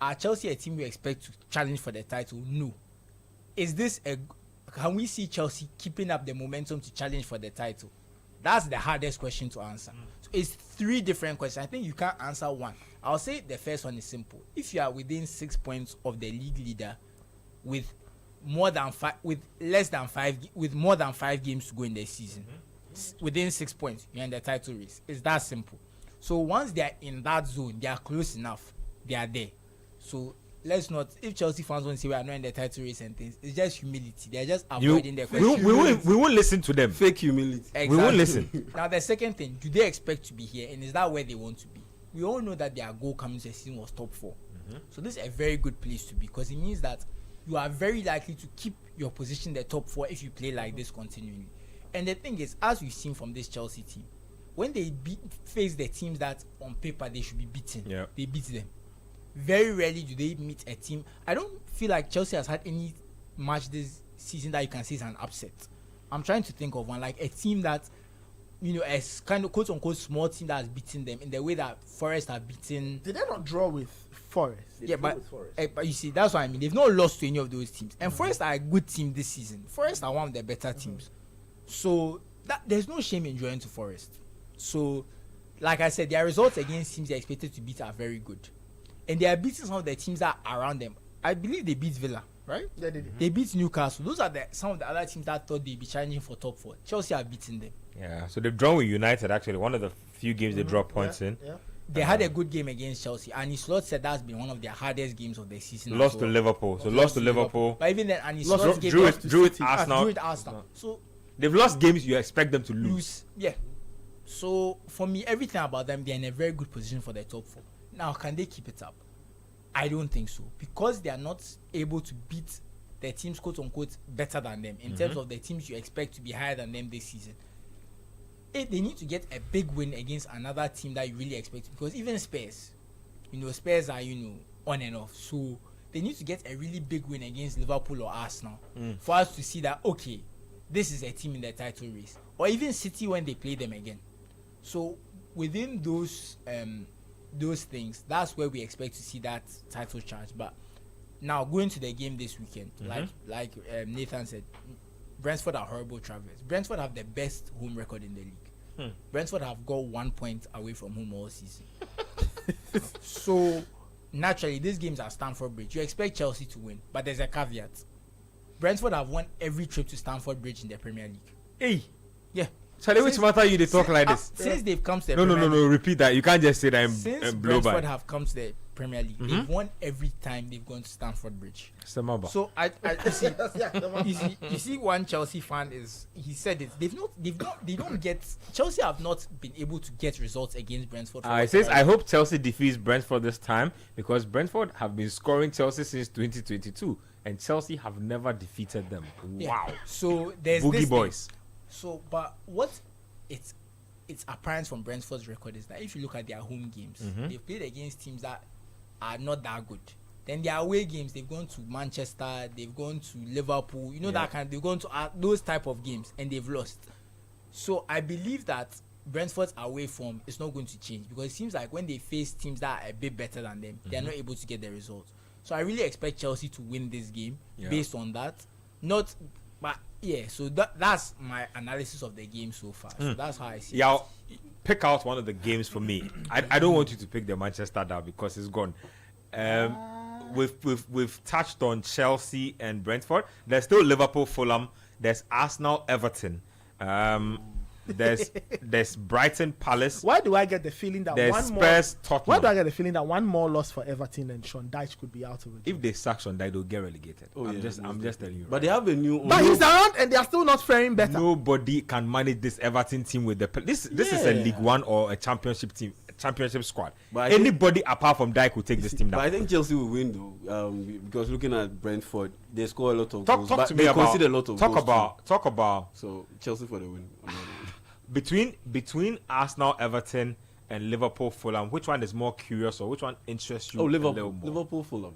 Speaker 5: Are Chelsea a team we expect to challenge for the title? No. Can we see Chelsea keeping up the momentum to challenge for the title? That's the hardest question to answer. So it's 3 different questions. I think you can't answer one. I'll say the first one is simple. If you are within 6 points of the league leader with more than 5 games to go in the season, within 6 points, you're in the title race. It's that simple. So once they are in that zone, they are close enough. They are there. So let's not. If Chelsea fans want to say we are not in the title race and things, it's just humility. They're just avoiding the question.
Speaker 1: We won't listen to them.
Speaker 4: Fake humility.
Speaker 5: Exactly.
Speaker 1: We won't listen.
Speaker 5: Now the second thing, do they expect to be here, and is that where they want to be? We all know that their goal coming to the season was top 4. So this is a very good place to be because it means that you are very likely to keep your position in the top 4 if you play like this continually. And the thing is, as we've seen from this Chelsea team, when they face the teams that on paper they should be beaten, they beat them. Very rarely do they meet a team. I don't feel like Chelsea has had any match this season that you can say is an upset. I'm trying to think of one, like a team that, a kind of quote unquote small team that has beaten them in the way that Forest have beaten.
Speaker 3: Did they not draw with Forest?
Speaker 5: But you see, that's what I mean. They've not lost to any of those teams. And Forest are a good team this season. Forest are one of the better teams. So there's no shame in joining to Forest. So, like I said, their results against teams they're expected to beat are very good. And they are beating some of the teams that are around them. I believe they beat Villa, right?
Speaker 3: Yeah, they did.
Speaker 5: They beat Newcastle. Those are some of the other teams that thought they'd be challenging for top 4. Chelsea are beating them.
Speaker 1: Yeah, so they've drawn with United actually. One of the few games they draw points in.
Speaker 3: Yeah.
Speaker 5: They had a good game against Chelsea. And Slot said that's been one of their hardest games of the season.
Speaker 1: Lost to Liverpool. So lost to Liverpool.
Speaker 5: But even then, and Slot's game
Speaker 1: drew with Arsenal.
Speaker 5: Drew with Arsenal. So
Speaker 1: they've lost games you expect them to lose.
Speaker 5: Yeah. So for me, everything about them, they're in a very good position for the top 4. Now, can they keep it up? I don't think so. Because they are not able to beat the teams, quote unquote, better than them in terms of the teams you expect to be higher than them this season. They need to get a big win against another team that you really expect. Because even Spurs, Spurs are, on and off. So they need to get a really big win against Liverpool or Arsenal for us to see that, okay, this is a team in the title race. Or even City when they play them again. So within those things, that's where we expect to see that title charge. But now going to the game this weekend, like Nathan said, Brentford are horrible travelers. Brentford have the best home record in the league. Brentford have got 1 point away from home all season. So naturally, these games are Stamford Bridge. You expect Chelsea to win, but there's a caveat. Brentford have won every trip to Stamford Bridge in the Premier League.
Speaker 1: Hey,
Speaker 5: yeah.
Speaker 1: Charlie, which matter you they talk like this?
Speaker 5: Since they've come to the
Speaker 1: Premier League. No, repeat that. You can't just say that
Speaker 5: since
Speaker 1: blow by.
Speaker 5: Brentford have come to the Premier League, they've won every time they've gone to Stamford Bridge. So I see, you see one Chelsea fan he said it. They don't get, Chelsea have not been able to get results against Brentford.
Speaker 1: It says I hope Chelsea defeats Brentford this time because Brentford have been scoring Chelsea since 2022 and Chelsea have never defeated them.
Speaker 5: Yeah.
Speaker 1: Wow.
Speaker 5: So there's
Speaker 1: Boogie
Speaker 5: this
Speaker 1: Boys.
Speaker 5: Thing. So, but what it's apparent from Brentford's record is that if you look at their home games, they've played against teams that are not that good. Then their away games, they've gone to Manchester, they've gone to Liverpool, that kind. They've gone to those type of games and they've lost. So I believe that Brentford's away form is not going to change because it seems like when they face teams that are a bit better than them, they're not able to get the results. So I really expect Chelsea to win this game based on that. So that's my analysis of the game so far. So that's how I see it.
Speaker 1: Pick out one of the games for me. I don't want you to pick the Manchester derby because it's gone. We've touched on Chelsea and Brentford. There's still Liverpool, Fulham. There's Arsenal, Everton. There's Brighton, Palace.
Speaker 3: Why do I get the feeling that
Speaker 1: there's Spurs, Tottenham?
Speaker 3: Why do I get the feeling that one more loss for Everton and Sean Dyche could be out of it?
Speaker 1: If they sack Sean Dyche, they'll get relegated. I'm just telling you.
Speaker 4: But they have a new.
Speaker 3: But he's around and they are still not faring better.
Speaker 1: Nobody can manage this Everton team with this is a League One or a Championship team. Championship squad. But anybody apart from Dyche will take this team down.
Speaker 4: But I think Chelsea will win though, because looking at Brentford, they score a lot of goals.
Speaker 1: Talk to me
Speaker 4: they
Speaker 1: about.
Speaker 4: concede a lot of goals.
Speaker 1: Talk about.
Speaker 4: So Chelsea for the win.
Speaker 1: between Arsenal, Everton, and Liverpool, Fulham, which one is more curious or which one interests you?
Speaker 4: Oh,
Speaker 1: a little
Speaker 4: Liverpool,
Speaker 1: more?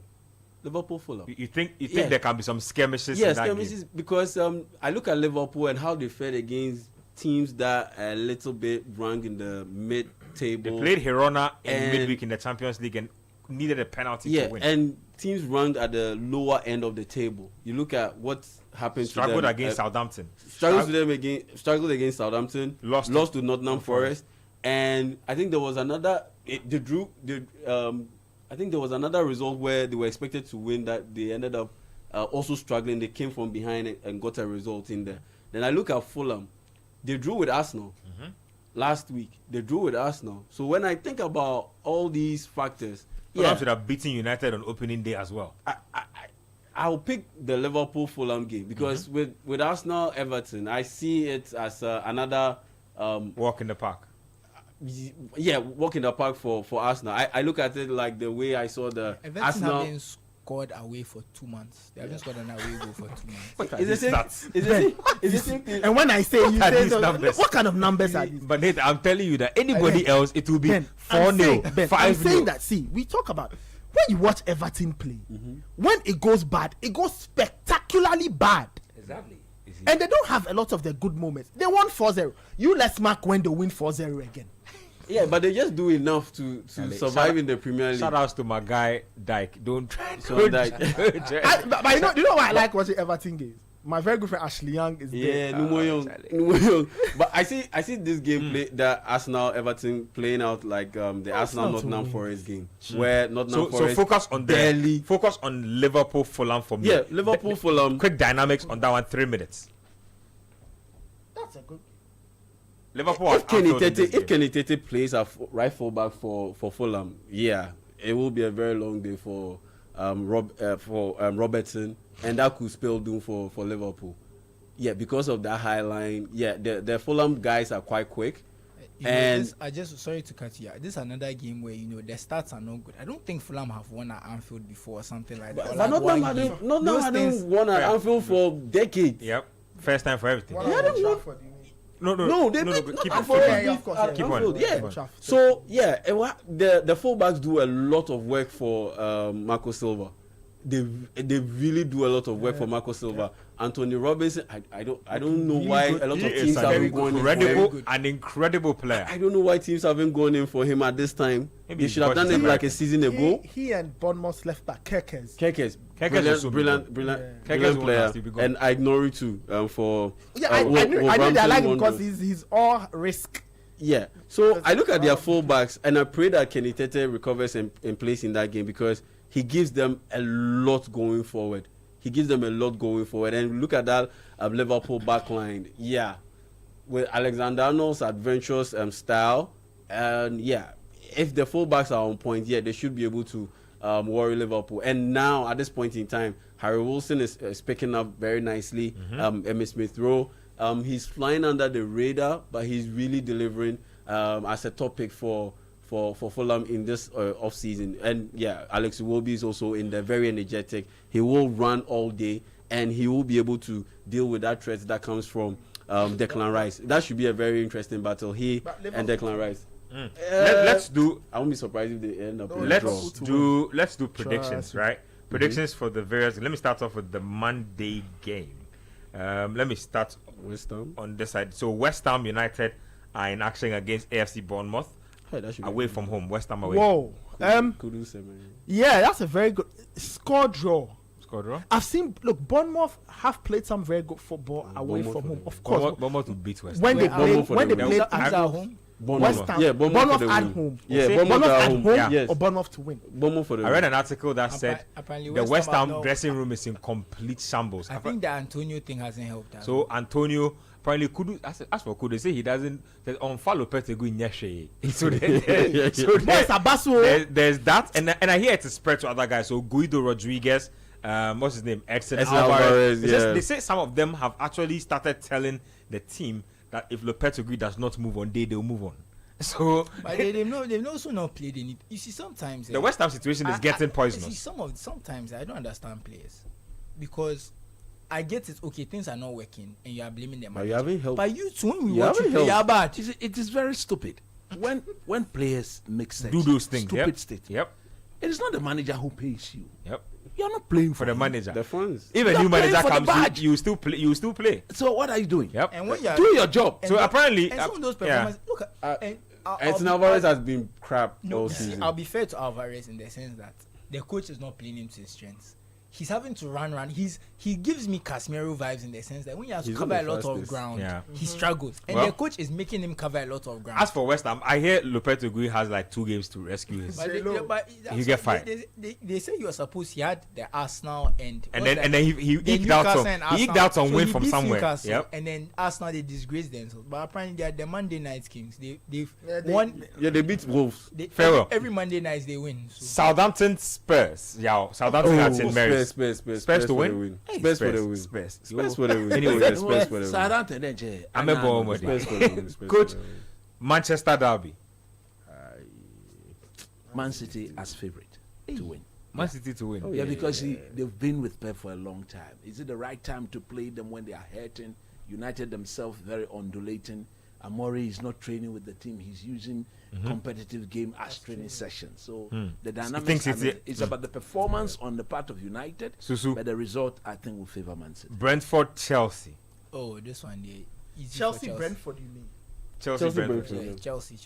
Speaker 4: Liverpool, Fulham.
Speaker 1: You think there can be some skirmishes?
Speaker 4: Yes,
Speaker 1: in that
Speaker 4: skirmishes,
Speaker 1: game?
Speaker 4: because I look at Liverpool and how they fared against teams that are a little bit ranked in the mid-table.
Speaker 1: They played Girona in
Speaker 4: and-
Speaker 1: midweek in the Champions League and needed a penalty to win.
Speaker 4: And teams ranked at the lower end of the table. You look at what happened
Speaker 1: Struggled
Speaker 4: to them.
Speaker 1: against Southampton.
Speaker 4: Struggled against Southampton.
Speaker 1: Lost
Speaker 4: to Nottingham Forest. And I think there was another. I think there was another result where they were expected to win that they ended up also struggling. They came from behind and got a result in there. Then I look at Fulham. They drew with Arsenal last week. They drew with Arsenal. So when I think about all these factors,
Speaker 1: Fulham should have beaten United on opening day as well.
Speaker 4: I'll pick the Liverpool Fulham game because with Arsenal Everton, I see it as another
Speaker 1: Walk in the park.
Speaker 4: walk in the park for Arsenal. I look at it like the way I saw the
Speaker 5: Everton
Speaker 4: Arsenal.
Speaker 5: have been scored away for 2 months. They haven't scored an away goal for 2 months.
Speaker 4: It's the same thing.
Speaker 3: And when I say you
Speaker 1: are
Speaker 3: say
Speaker 1: these
Speaker 3: so,
Speaker 1: numbers?
Speaker 3: what kind of numbers are these?
Speaker 1: But Nate, I'm telling you that anybody
Speaker 3: Ben,
Speaker 1: else, it will be
Speaker 3: Ben,
Speaker 1: 4-0,
Speaker 3: I'm
Speaker 1: 5-0.
Speaker 3: saying that. See, we talk about when you watch Everton play. When it goes bad, it goes spectacularly bad.
Speaker 1: Exactly.
Speaker 3: And they don't have a lot of the good moments. They won 4-0. You let's mark when they win 4-0 again.
Speaker 4: Yeah, but they just do enough to survive in the Premier League.
Speaker 1: Shout outs to my guy Dyke. Don't try.
Speaker 4: So like,
Speaker 3: But you know why I like watching Everton games? My very good friend Ashley Young is there.
Speaker 4: Numo. But I see this game play, the Arsenal Everton playing out like the Arsenal Nottingham Forest game, where Nottingham Forest.
Speaker 1: So focus on Liverpool Fulham for me.
Speaker 4: Yeah, Liverpool Fulham.
Speaker 1: Quick dynamics on that one. 3 minutes.
Speaker 3: That's a good.
Speaker 1: Liverpool.
Speaker 4: If Kenny Tete plays a right fullback for Fulham, yeah, it will be a very long day for Robertson, and that could spell doom for Liverpool. Yeah, because of that high line. Yeah, the Fulham guys are quite quick.
Speaker 5: Sorry to cut you. This is another game where the stats are not good. I don't think Fulham have won at Anfield before or something like that.
Speaker 4: But Nottingham hadn't won at Anfield for decades.
Speaker 1: Yep, first time for everything. No. Keep on.
Speaker 4: Yeah. So the fullbacks do a lot of work for Marco Silva. They really do a lot of work for Marco Silva. Anthony Robinson, I don't know why a lot of teams haven't gone in for him.
Speaker 1: An incredible player.
Speaker 4: I don't know why teams haven't gone in for him at this time. Maybe they should have done it like a season ago.
Speaker 3: He and Bournemouth's left back Kerkez.
Speaker 4: Brilliant player, and I ignore it too.
Speaker 3: I knew that I like him because he's all risk.
Speaker 4: Yeah, so I look at their fullbacks and I pray that Kenny Tete recovers and plays in that game because he gives them a lot going forward. And look at that Liverpool backline. Yeah, with Alexander Arnold's adventurous style, and if the fullbacks are on point, they should be able to worry Liverpool. And now at this point in time, Harry Wilson is picking up very nicely. Emile Smith Rowe, he's flying under the radar, but he's really delivering as a top pick for Fulham in this off season. And Alex Iwobi is also in there, very energetic. He will run all day, and he will be able to deal with that threat that comes from Declan Rice. That should be a very interesting battle. He and Declan Rice.
Speaker 1: Let's do.
Speaker 4: I won't be surprised if they end up.
Speaker 1: Let's do predictions, right? Predictions for the various. Let me start off with the Monday game. Let me start
Speaker 4: West Ham
Speaker 1: on this side. So West Ham United are in action against AFC Bournemouth. Away from home, West Ham away.
Speaker 3: Whoa. That's a very good score draw. I've seen. Look, Bournemouth have played some very good football away from home. Of course,
Speaker 1: Bournemouth will beat West Ham.
Speaker 3: When they played at home. West Ham, Bournemouth at home. Bournemouth at home or Bournemouth to win.
Speaker 1: I read an article that said the West Ham dressing room is in complete shambles.
Speaker 5: I think the Antonio thing hasn't helped.
Speaker 1: So Antonio apparently Kudu, as for Kudu, say he doesn't. On follow Petegu in Nyeshe. So there's that, and I hear it's spread to other guys. So Guido Rodriguez, what's his name? Edson Alvarez. They say some of them have actually started telling the team that if Lopetegui does not move on, they'll move on. So,
Speaker 5: but they've also not played in it. You see, sometimes
Speaker 1: the West Ham situation is getting poisonous.
Speaker 5: Sometimes I don't understand players because I get it. Okay, things are not working, and you are blaming them.
Speaker 4: But you haven't helped.
Speaker 5: But you too, when we
Speaker 4: You
Speaker 5: watch you
Speaker 4: haven't
Speaker 5: play,
Speaker 4: helped.
Speaker 5: you're bad.
Speaker 2: It is very stupid when players make such
Speaker 1: Do those things.
Speaker 2: stupid statements.
Speaker 1: Yep.
Speaker 2: It is not the manager who pays you.
Speaker 1: Yep.
Speaker 2: You are not playing
Speaker 1: For the manager.
Speaker 4: The funds.
Speaker 1: If a
Speaker 2: You're
Speaker 1: new
Speaker 2: playing
Speaker 1: manager
Speaker 2: for the
Speaker 1: comes,
Speaker 2: badge.
Speaker 1: you still play. You still play.
Speaker 2: So what are you doing?
Speaker 1: Yep.
Speaker 5: And when you are
Speaker 2: Do your job.
Speaker 5: and
Speaker 1: So
Speaker 5: the-
Speaker 1: apparently,
Speaker 5: and some of those
Speaker 1: yeah.
Speaker 5: performances, look at and
Speaker 4: Edson Alvarez has been crap all
Speaker 5: see,
Speaker 4: season.
Speaker 5: I'll be fair to Alvarez in the sense that the coach is not playing him to his strengths. He's having to run. He gives me Casemiro vibes in the sense that when he has to
Speaker 4: He's
Speaker 5: cover
Speaker 4: not
Speaker 5: a
Speaker 4: the
Speaker 5: lot of
Speaker 4: fastest.
Speaker 5: ground,
Speaker 1: Yeah.
Speaker 5: he struggles. And
Speaker 1: Well-
Speaker 5: the coach is making him cover a lot of ground.
Speaker 1: As for West Ham, I hear Lopetegui has like 2 games to rescue his.
Speaker 5: But that's
Speaker 1: You get
Speaker 5: what
Speaker 1: fired.
Speaker 5: They say you were supposed. He had the Arsenal and
Speaker 1: And then he
Speaker 5: the
Speaker 1: eked out
Speaker 5: Newcastle
Speaker 1: some
Speaker 5: and
Speaker 1: he eked
Speaker 5: Arsenal.
Speaker 1: out some
Speaker 5: So
Speaker 1: win
Speaker 5: he
Speaker 1: from
Speaker 5: beats
Speaker 1: somewhere.
Speaker 5: Newcastle,
Speaker 1: Yep.
Speaker 5: And then Arsenal they disgraced themselves. But apparently they are the Monday night kings. They've
Speaker 3: Yeah,
Speaker 5: won.
Speaker 4: Yeah, they beat Wolves.
Speaker 1: Farewell.
Speaker 5: Every Monday night they win. So.
Speaker 1: Southampton Spurs. Yeah, Southampton at St. Mary's.
Speaker 4: Spurs
Speaker 1: Spurs to
Speaker 4: for
Speaker 1: win?
Speaker 4: the win.
Speaker 1: Hey,
Speaker 4: Spurs for
Speaker 1: Spurs,
Speaker 4: the win.
Speaker 1: Spurs.
Speaker 4: Spurs for the win.
Speaker 1: Anyway,
Speaker 4: Yeah, Spurs for the win.
Speaker 2: Southampton, then, Jay.
Speaker 1: I'm a ball
Speaker 2: Anna,
Speaker 1: buddy.
Speaker 4: Spurs for the win. Spurs
Speaker 1: Coach,
Speaker 4: for the win.
Speaker 1: Manchester Derby.
Speaker 2: Man City as favorite to win.
Speaker 1: Man City to win.
Speaker 4: Oh,
Speaker 2: Yeah, because they've been with Pep for a long time. Is it the right time to play them when they are hurting? United themselves very undulating. Amori is not training with the team. He's using competitive game as training sessions. So the dynamics it's about the performance on the part of United,
Speaker 1: Susu.
Speaker 2: but the result I think will favor Man City.
Speaker 1: Brentford, Chelsea.
Speaker 5: Oh, this one they easy
Speaker 3: Chelsea,
Speaker 5: for
Speaker 3: Brentford, you mean?
Speaker 1: Chelsea, Brentford.
Speaker 4: Brentford.
Speaker 5: Yeah, Chelsea.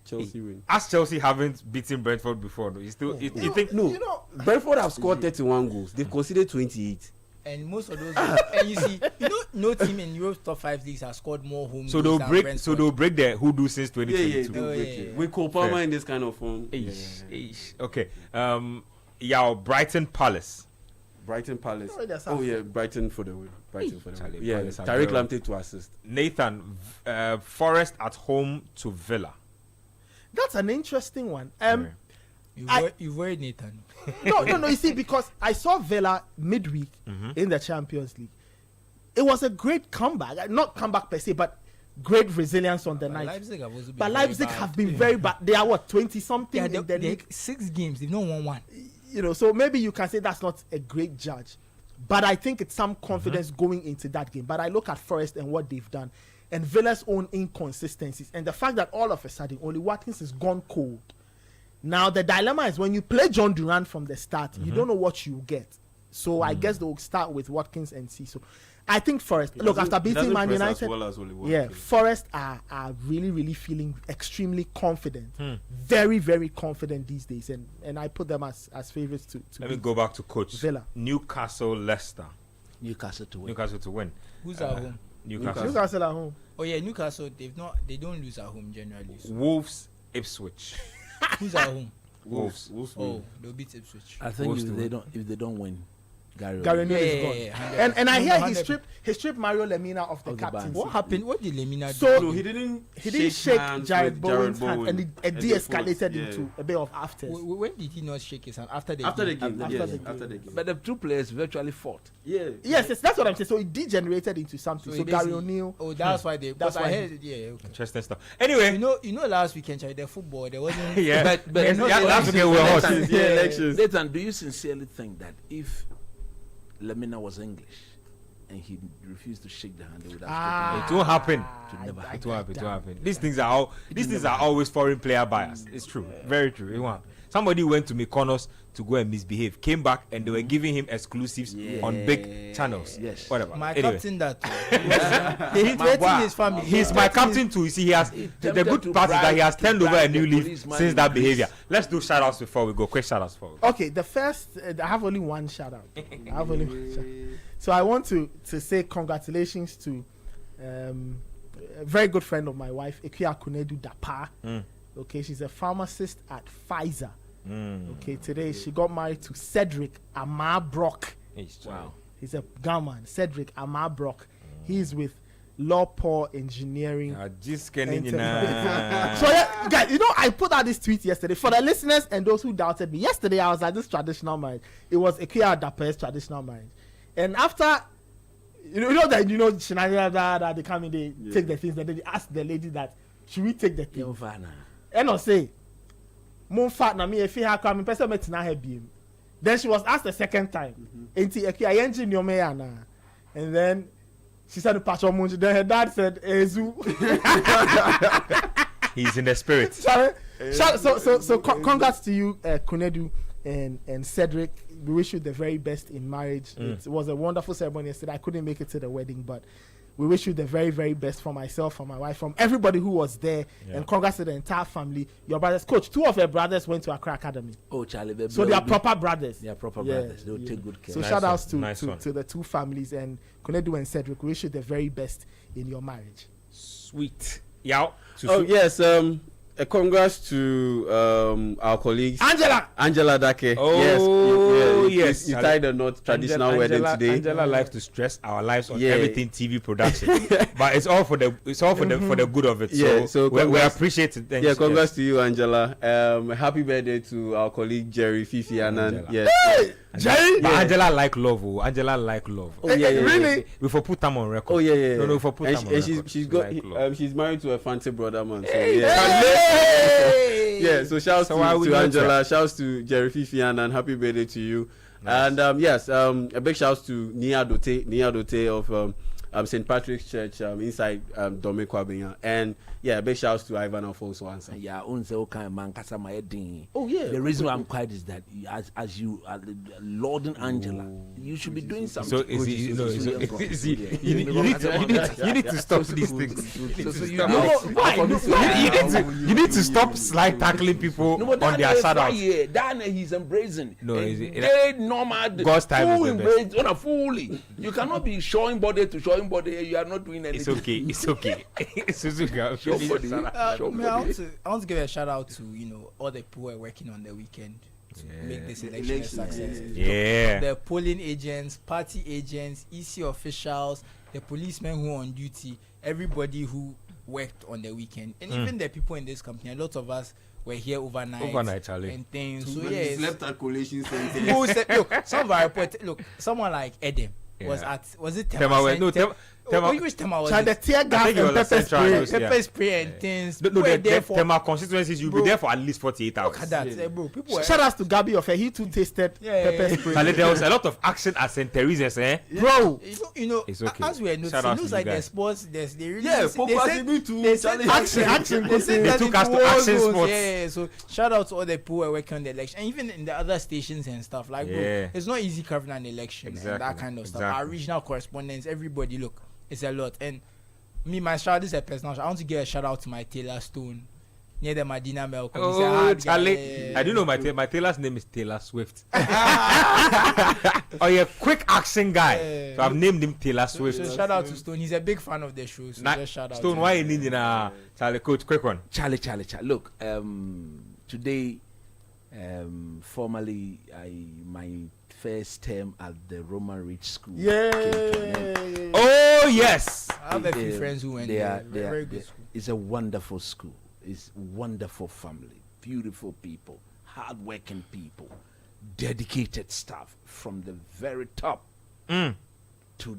Speaker 4: Chelsea win.
Speaker 1: As Chelsea haven't beaten Brentford before, though, you still you think
Speaker 4: No,
Speaker 3: You know,
Speaker 4: Brentford have scored 31 goals. They've conceded 28.
Speaker 5: And most of those, and you see, no team in Europe's top 5 leagues has scored more home
Speaker 1: so
Speaker 5: goals
Speaker 1: they'll
Speaker 5: than
Speaker 1: break
Speaker 5: Brentford.
Speaker 1: so they'll break the hoodoo since 2022.
Speaker 4: they'll break
Speaker 5: yeah.
Speaker 4: it. With Cole Palmer
Speaker 1: Fair.
Speaker 4: in this kind of form.
Speaker 1: Okay. Brighton Palace.
Speaker 4: Brighton Palace.
Speaker 3: Oh, that's
Speaker 4: Oh yeah,
Speaker 3: half.
Speaker 4: Brighton for the win. Brighton for the
Speaker 1: Charlie,
Speaker 4: win. Yeah,
Speaker 1: Palace are
Speaker 4: Tariq
Speaker 1: well.
Speaker 4: Lamptey to assist.
Speaker 1: Nathan, Forest at home to Villa.
Speaker 3: that's an interesting one.
Speaker 5: You've worried Nathan.
Speaker 3: No. You see, because I saw Villa midweek in the Champions League. It was a great comeback. Not comeback per se, but great resilience on the night.
Speaker 5: Leipzig have also been
Speaker 3: But
Speaker 5: very
Speaker 3: Leipzig
Speaker 5: bad.
Speaker 3: have been very bad. They are what, 20 something
Speaker 5: Yeah,
Speaker 3: in the
Speaker 5: they
Speaker 3: league.
Speaker 5: 6 games. They've not won one.
Speaker 3: You know, so maybe you can say that's not a great judge. But I think it's some confidence going into that game. But I look at Forest and what they've done, and Villa's own inconsistencies, and the fact that all of a sudden only Watkins is gone cold. Now the dilemma is when you play John Durant from the start, you don't know what you get. So I guess they'll start with Watkins and see. So I think Forest. Look, after beating Man United, Forest are really, really feeling extremely confident, very, very confident these days, and I put them as favorites to
Speaker 1: Let me
Speaker 3: beat
Speaker 1: go back to coach.
Speaker 3: Villa.
Speaker 1: Newcastle, Leicester.
Speaker 2: Newcastle to win.
Speaker 1: Newcastle to win.
Speaker 5: Who's at home?
Speaker 1: Newcastle.
Speaker 3: Newcastle at home.
Speaker 5: Oh yeah, Newcastle. They don't lose at home generally. So.
Speaker 1: Wolves, Ipswich.
Speaker 5: Who's at home?
Speaker 1: Wolves.
Speaker 5: Oh, they'll beat Ipswich.
Speaker 2: I think
Speaker 1: Wolves to
Speaker 2: if they don't win, Gary
Speaker 3: O'Neill is gone.
Speaker 5: Yeah.
Speaker 3: And I hear
Speaker 5: 100%.
Speaker 3: he stripped Mario Lemina of the
Speaker 2: Of the
Speaker 3: captaincy.
Speaker 2: band.
Speaker 5: What happened? What did Lemina
Speaker 3: So-
Speaker 5: do?
Speaker 4: No, he didn't
Speaker 3: shake
Speaker 4: hands
Speaker 3: Jared
Speaker 4: with
Speaker 3: Bowen's hand,
Speaker 4: Bowen
Speaker 3: and it
Speaker 4: they
Speaker 3: de-escalated
Speaker 4: fought.
Speaker 3: into a bit of afters.
Speaker 5: When did he not shake his hand? After the
Speaker 4: After the
Speaker 5: game.
Speaker 4: game.
Speaker 3: After
Speaker 4: Yes,
Speaker 3: the game.
Speaker 4: after the game.
Speaker 2: But the two players virtually fought.
Speaker 4: Yeah.
Speaker 3: Yes, that's what I'm saying. So it degenerated into something. So
Speaker 5: he
Speaker 3: Gary
Speaker 5: basically-
Speaker 3: O'Neill.
Speaker 5: Oh, that's why they.
Speaker 3: That's
Speaker 5: That's
Speaker 3: why
Speaker 5: I
Speaker 3: he-
Speaker 5: heard. Yeah. Okay.
Speaker 1: Interesting stuff. Anyway,
Speaker 5: You know, last weekend, Charlie, the football there wasn't.
Speaker 1: yeah.
Speaker 2: But
Speaker 1: Yes,
Speaker 2: no,
Speaker 1: yeah,
Speaker 2: no,
Speaker 1: last
Speaker 2: no,
Speaker 1: weekend we were
Speaker 2: no,
Speaker 1: hot.
Speaker 2: no,
Speaker 4: Yeah, elections.
Speaker 2: Nathan, do you sincerely think that if Lemina was English and he refused to shake the hand, they would have
Speaker 1: It won't happen.
Speaker 2: To never
Speaker 1: It won't happen. It won't happen. These things are always foreign player bias. It's true. Very true. It won't happen. Somebody went to Mykonos to go and misbehave, came back and they were giving him exclusives on big channels.
Speaker 2: Yes.
Speaker 1: Whatever.
Speaker 5: My
Speaker 1: Anyway.
Speaker 5: captain that. He's
Speaker 2: My
Speaker 5: threatening
Speaker 2: boy,
Speaker 5: his family.
Speaker 1: He's my captain too. You see, he has the
Speaker 2: tempted
Speaker 1: good
Speaker 2: to
Speaker 1: part is that he has
Speaker 2: bribe-
Speaker 1: turned
Speaker 2: to
Speaker 1: over a
Speaker 2: bribe
Speaker 1: new
Speaker 2: the
Speaker 1: leaf
Speaker 2: policeman
Speaker 1: since
Speaker 2: in
Speaker 1: that
Speaker 2: Greece.
Speaker 1: behavior. Let's do shout outs before we go. Quick shout outs before we go.
Speaker 3: Okay, the first, I have only one shout out. I have only one shout out. So I want to say congratulations to a very good friend of my wife, Ekuya Kunedu Dapa. Okay, she's a pharmacist at Pfizer. Okay, today she got married to Cedric Amar Brock.
Speaker 2: Wow.
Speaker 3: He's a gunman, Cedric Amar Brock. He's with Law Paul Engineering.
Speaker 1: Just
Speaker 3: So yeah, guys, you know, I put out this tweet yesterday for the listeners and those who doubted me. Yesterday I was at this traditional marriage. It was Ekuya Dapa's traditional marriage, and after Shinada, they come in, they take the things, and then they ask the lady that should we take the thing? And I say, "Mon fat na me if you have come, person met na have been." Then she was asked the second time. Enti Ekuya engineer me ana. And then she said to Pacho Munch. Then her dad said, Ezu.
Speaker 1: He's in the spirit.
Speaker 3: So congrats to you, Kunedu and Cedric. We wish you the very best in marriage. It was a wonderful ceremony yesterday. I couldn't make it to the wedding, but we wish you the very, very best from myself, from my wife, from everybody who was there. Yeah. And congrats to the entire family. Your brothers, coach, 2 of your brothers went to Accra Academy.
Speaker 2: Oh, Charlie.
Speaker 3: So they are proper brothers.
Speaker 2: They are proper brothers. They'll take good care.
Speaker 3: So shout outs to the 2 families. And Kunedu and Cedric, we wish you the very best in your marriage.
Speaker 1: Sweet. Yeah.
Speaker 4: Yes. Congrats to our colleagues. Angela Dake.
Speaker 1: Oh, yes.
Speaker 4: You tied a knot, traditional wedding today.
Speaker 1: Angela likes to stress our lives on everything TV production. But it's all for the for the good of it.
Speaker 4: Yeah, so
Speaker 1: we appreciate it. Thanks.
Speaker 4: Yeah, congrats to you, Angela. Happy birthday to our colleague Jerry, Fifi, Anand. Yes.
Speaker 3: Hey, Jerry.
Speaker 1: But Angela like love. Angela like love.
Speaker 4: Oh yeah,
Speaker 3: really?
Speaker 1: We for put them on record.
Speaker 4: Oh yeah.
Speaker 1: No, for put them on record.
Speaker 4: She's married to a fancy brother man. So
Speaker 3: Hey.
Speaker 4: yeah. So shouts to Angela. Shouts to Jerry, Fifi, and happy birthday to you. Nice. And yes, a big shouts to Nia Dote of St. Patrick's Church inside Dome Kwabenya. And yeah, big shouts to Ivan of also answer.
Speaker 2: Yeah, man.
Speaker 3: Oh yeah.
Speaker 2: The reason why I'm quiet is that as you are Lord and Angela, you should be doing something.
Speaker 1: So you need to stop these things. You need to stop slide tackling people on their shadows.
Speaker 2: Yeah, Dan he's embracing.
Speaker 1: No,
Speaker 2: normal.
Speaker 1: God's time is the best.
Speaker 2: On a fully. You cannot be showing body to showing body. You are not doing anything.
Speaker 1: It's okay.
Speaker 5: I want to give a shout out to all the people who are working on the weekend to make this election a success.
Speaker 1: Yeah.
Speaker 5: The polling agents, party agents, EC officials, the policemen who are on duty, everybody who worked on the weekend, and even the people in this company. A lot of us were here overnight,
Speaker 1: Charlie,
Speaker 5: and things. So
Speaker 4: slept at collation center.
Speaker 5: Some of our reporters, someone like Edem was it
Speaker 1: Tema?
Speaker 5: Which Tema was it?
Speaker 3: The tear gas and
Speaker 5: pepper spray and things.
Speaker 1: No, the Tema constituencies, you'll be there for at least 48 hours.
Speaker 5: Look at that, bro. People
Speaker 3: shout out to Gabi of he too tasted pepper spray.
Speaker 1: There was a lot of action at St. Teresa's,
Speaker 3: bro.
Speaker 1: It's okay.
Speaker 5: As we are noticing, it looks like the sports. They really
Speaker 3: they said action.
Speaker 1: They took us to action sports.
Speaker 5: Yeah, so shout out to all the people who are working on the election, and even in the other stations and stuff. Like, bro, it's not easy covering an election and that kind of stuff. Our regional correspondents, everybody, look. It's a lot. And me, my shout out is a personal shout. I want to give a shout out to my Taylor Stone near the Medina Melcom.
Speaker 1: Oh, Charlie. I do know my Taylor's name is Taylor Swift. Oh, yeah, quick action guy. So I've named him Taylor Swift.
Speaker 5: So shout out to Stone. He's a big fan of the show. So just shout out
Speaker 1: Stone, why you need Charlie, coach, quick one.
Speaker 2: Charlie. Look, today, formally, my first term at the Roman Ridge School.
Speaker 3: Yay!
Speaker 1: Oh yes!
Speaker 5: I have a few friends who went there. Very good school.
Speaker 2: It's a wonderful school. It's wonderful family, beautiful people, hardworking people, dedicated staff from the very top to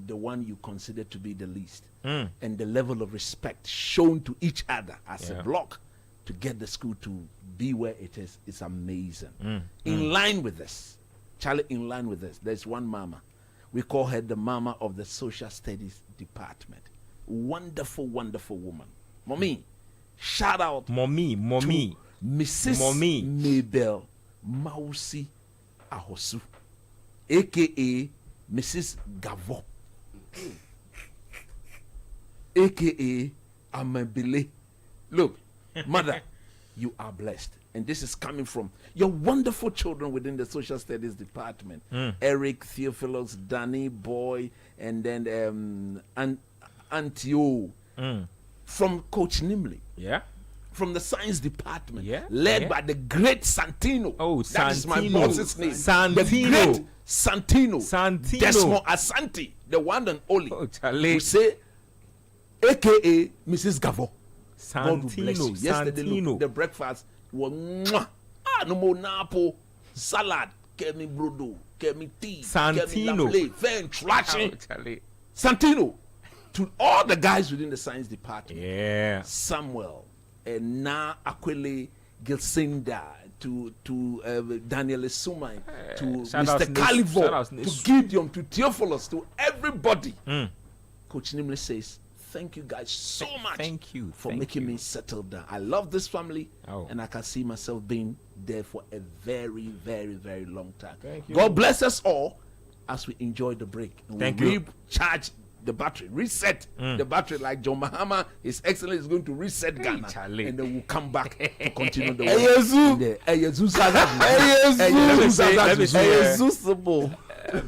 Speaker 2: the one you consider to be the least, and the level of respect shown to each other as a block to get the school to be where it is amazing. In line with this. Charlie, in line with this, there's one mama. We call her the mama of the social studies department. Wonderful, wonderful woman. Mommy, shout out.
Speaker 1: Mommy.
Speaker 2: Mrs. Mabel Mausi Ahosu, a.k.a. Mrs. Gavo, a.k.a. Amabile. Look, mother, you are blessed. And this is coming from your wonderful children within the social studies department. Eric, Theophilus, Danny, Boy, and then Antio. From Coach Nimley.
Speaker 1: Yeah.
Speaker 2: From the science department.
Speaker 1: Yeah.
Speaker 2: Led by the great Santino.
Speaker 1: Oh,
Speaker 2: that
Speaker 1: Santino.
Speaker 2: is my boss's name.
Speaker 1: Santino.
Speaker 2: The great Santino.
Speaker 1: Santino.
Speaker 2: Desmond Asante, the one and only.
Speaker 1: Oh, Charlie.
Speaker 2: Who say, a.k.a. Mrs. Gavo.
Speaker 1: Santino.
Speaker 2: Yesterday, look, the breakfast was no more napo, salad, kemi brodo, kemi tea,
Speaker 1: Santino.
Speaker 2: Santino. To all the guys within the science department.
Speaker 1: Yeah.
Speaker 2: Samuel, Na Aquile, Gilcinda, Daniel Esumai, to
Speaker 1: shout out
Speaker 2: Mr.
Speaker 1: Nis-
Speaker 2: Calivor,
Speaker 1: shout out
Speaker 2: to
Speaker 1: Nis-
Speaker 2: Gideon, to Theophilus, to everybody.
Speaker 1: Mm.
Speaker 2: Coach Nimle says, thank you guys so much
Speaker 1: Thank you
Speaker 2: for
Speaker 1: thank
Speaker 2: making
Speaker 1: you.
Speaker 2: me settle down. I love this family,
Speaker 1: Oh.
Speaker 2: and I can see myself being there for a very, very, very long time.
Speaker 1: Thank you.
Speaker 2: God bless us all as we enjoy the break. And
Speaker 1: Thank
Speaker 2: we
Speaker 1: you.
Speaker 2: recharge the battery, reset the battery, like John Mahama, His Excellency is going to reset Ghana,
Speaker 1: Charlie.
Speaker 2: and then we'll come back to continue the
Speaker 4: Hey,
Speaker 2: work.
Speaker 4: Yezu.
Speaker 2: In the- Hey, Yezu Saga.
Speaker 1: Let me say,
Speaker 4: Hey, Zeusable.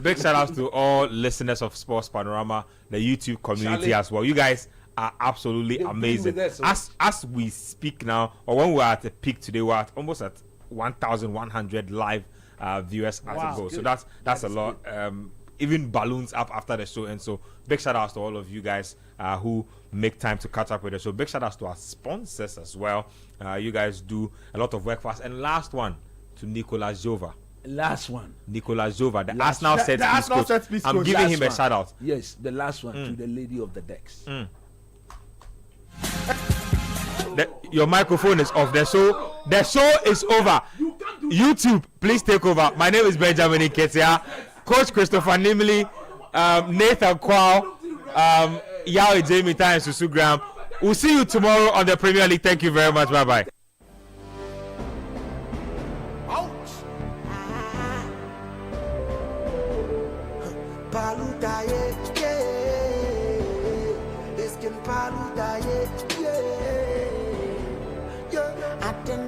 Speaker 1: big shout outs to all listeners of Sports Panorama, the YouTube community
Speaker 2: Charlie.
Speaker 1: as well. You guys are absolutely
Speaker 2: They've been
Speaker 1: amazing.
Speaker 2: with us,
Speaker 1: As we speak now, or when we're at the peak today, we're at almost at 1,100 live viewers as
Speaker 3: Wow.
Speaker 1: it goes. So that's a lot. Even balloons up after the show, and so big shout outs to all of you guys who make time to catch up with us. So big shout outs to our sponsors as well. You guys do a lot of work for us. And last one to Nicolas Jova.
Speaker 2: Last one.
Speaker 1: Nicolas Jova, the
Speaker 2: Last-
Speaker 1: Arsenal
Speaker 3: the
Speaker 1: set piece
Speaker 3: Arsenal
Speaker 1: coach.
Speaker 3: set piece
Speaker 1: I'm
Speaker 3: coach,
Speaker 1: giving
Speaker 2: last
Speaker 1: him a
Speaker 2: one.
Speaker 1: shout out.
Speaker 2: Yes, the last one to the lady of the decks.
Speaker 1: Your microphone is off. The show is over. YouTube, please take over. My name is Benjamin Nketsia. Coach Christopher Nimley, Nathan Kwao, Yao Jamie and Susu Graham. We'll see you tomorrow on the Premier League. Thank you very much. Bye bye.
Speaker 6: Paludaye, yeah. It's getting paludaye, yeah. Yeah.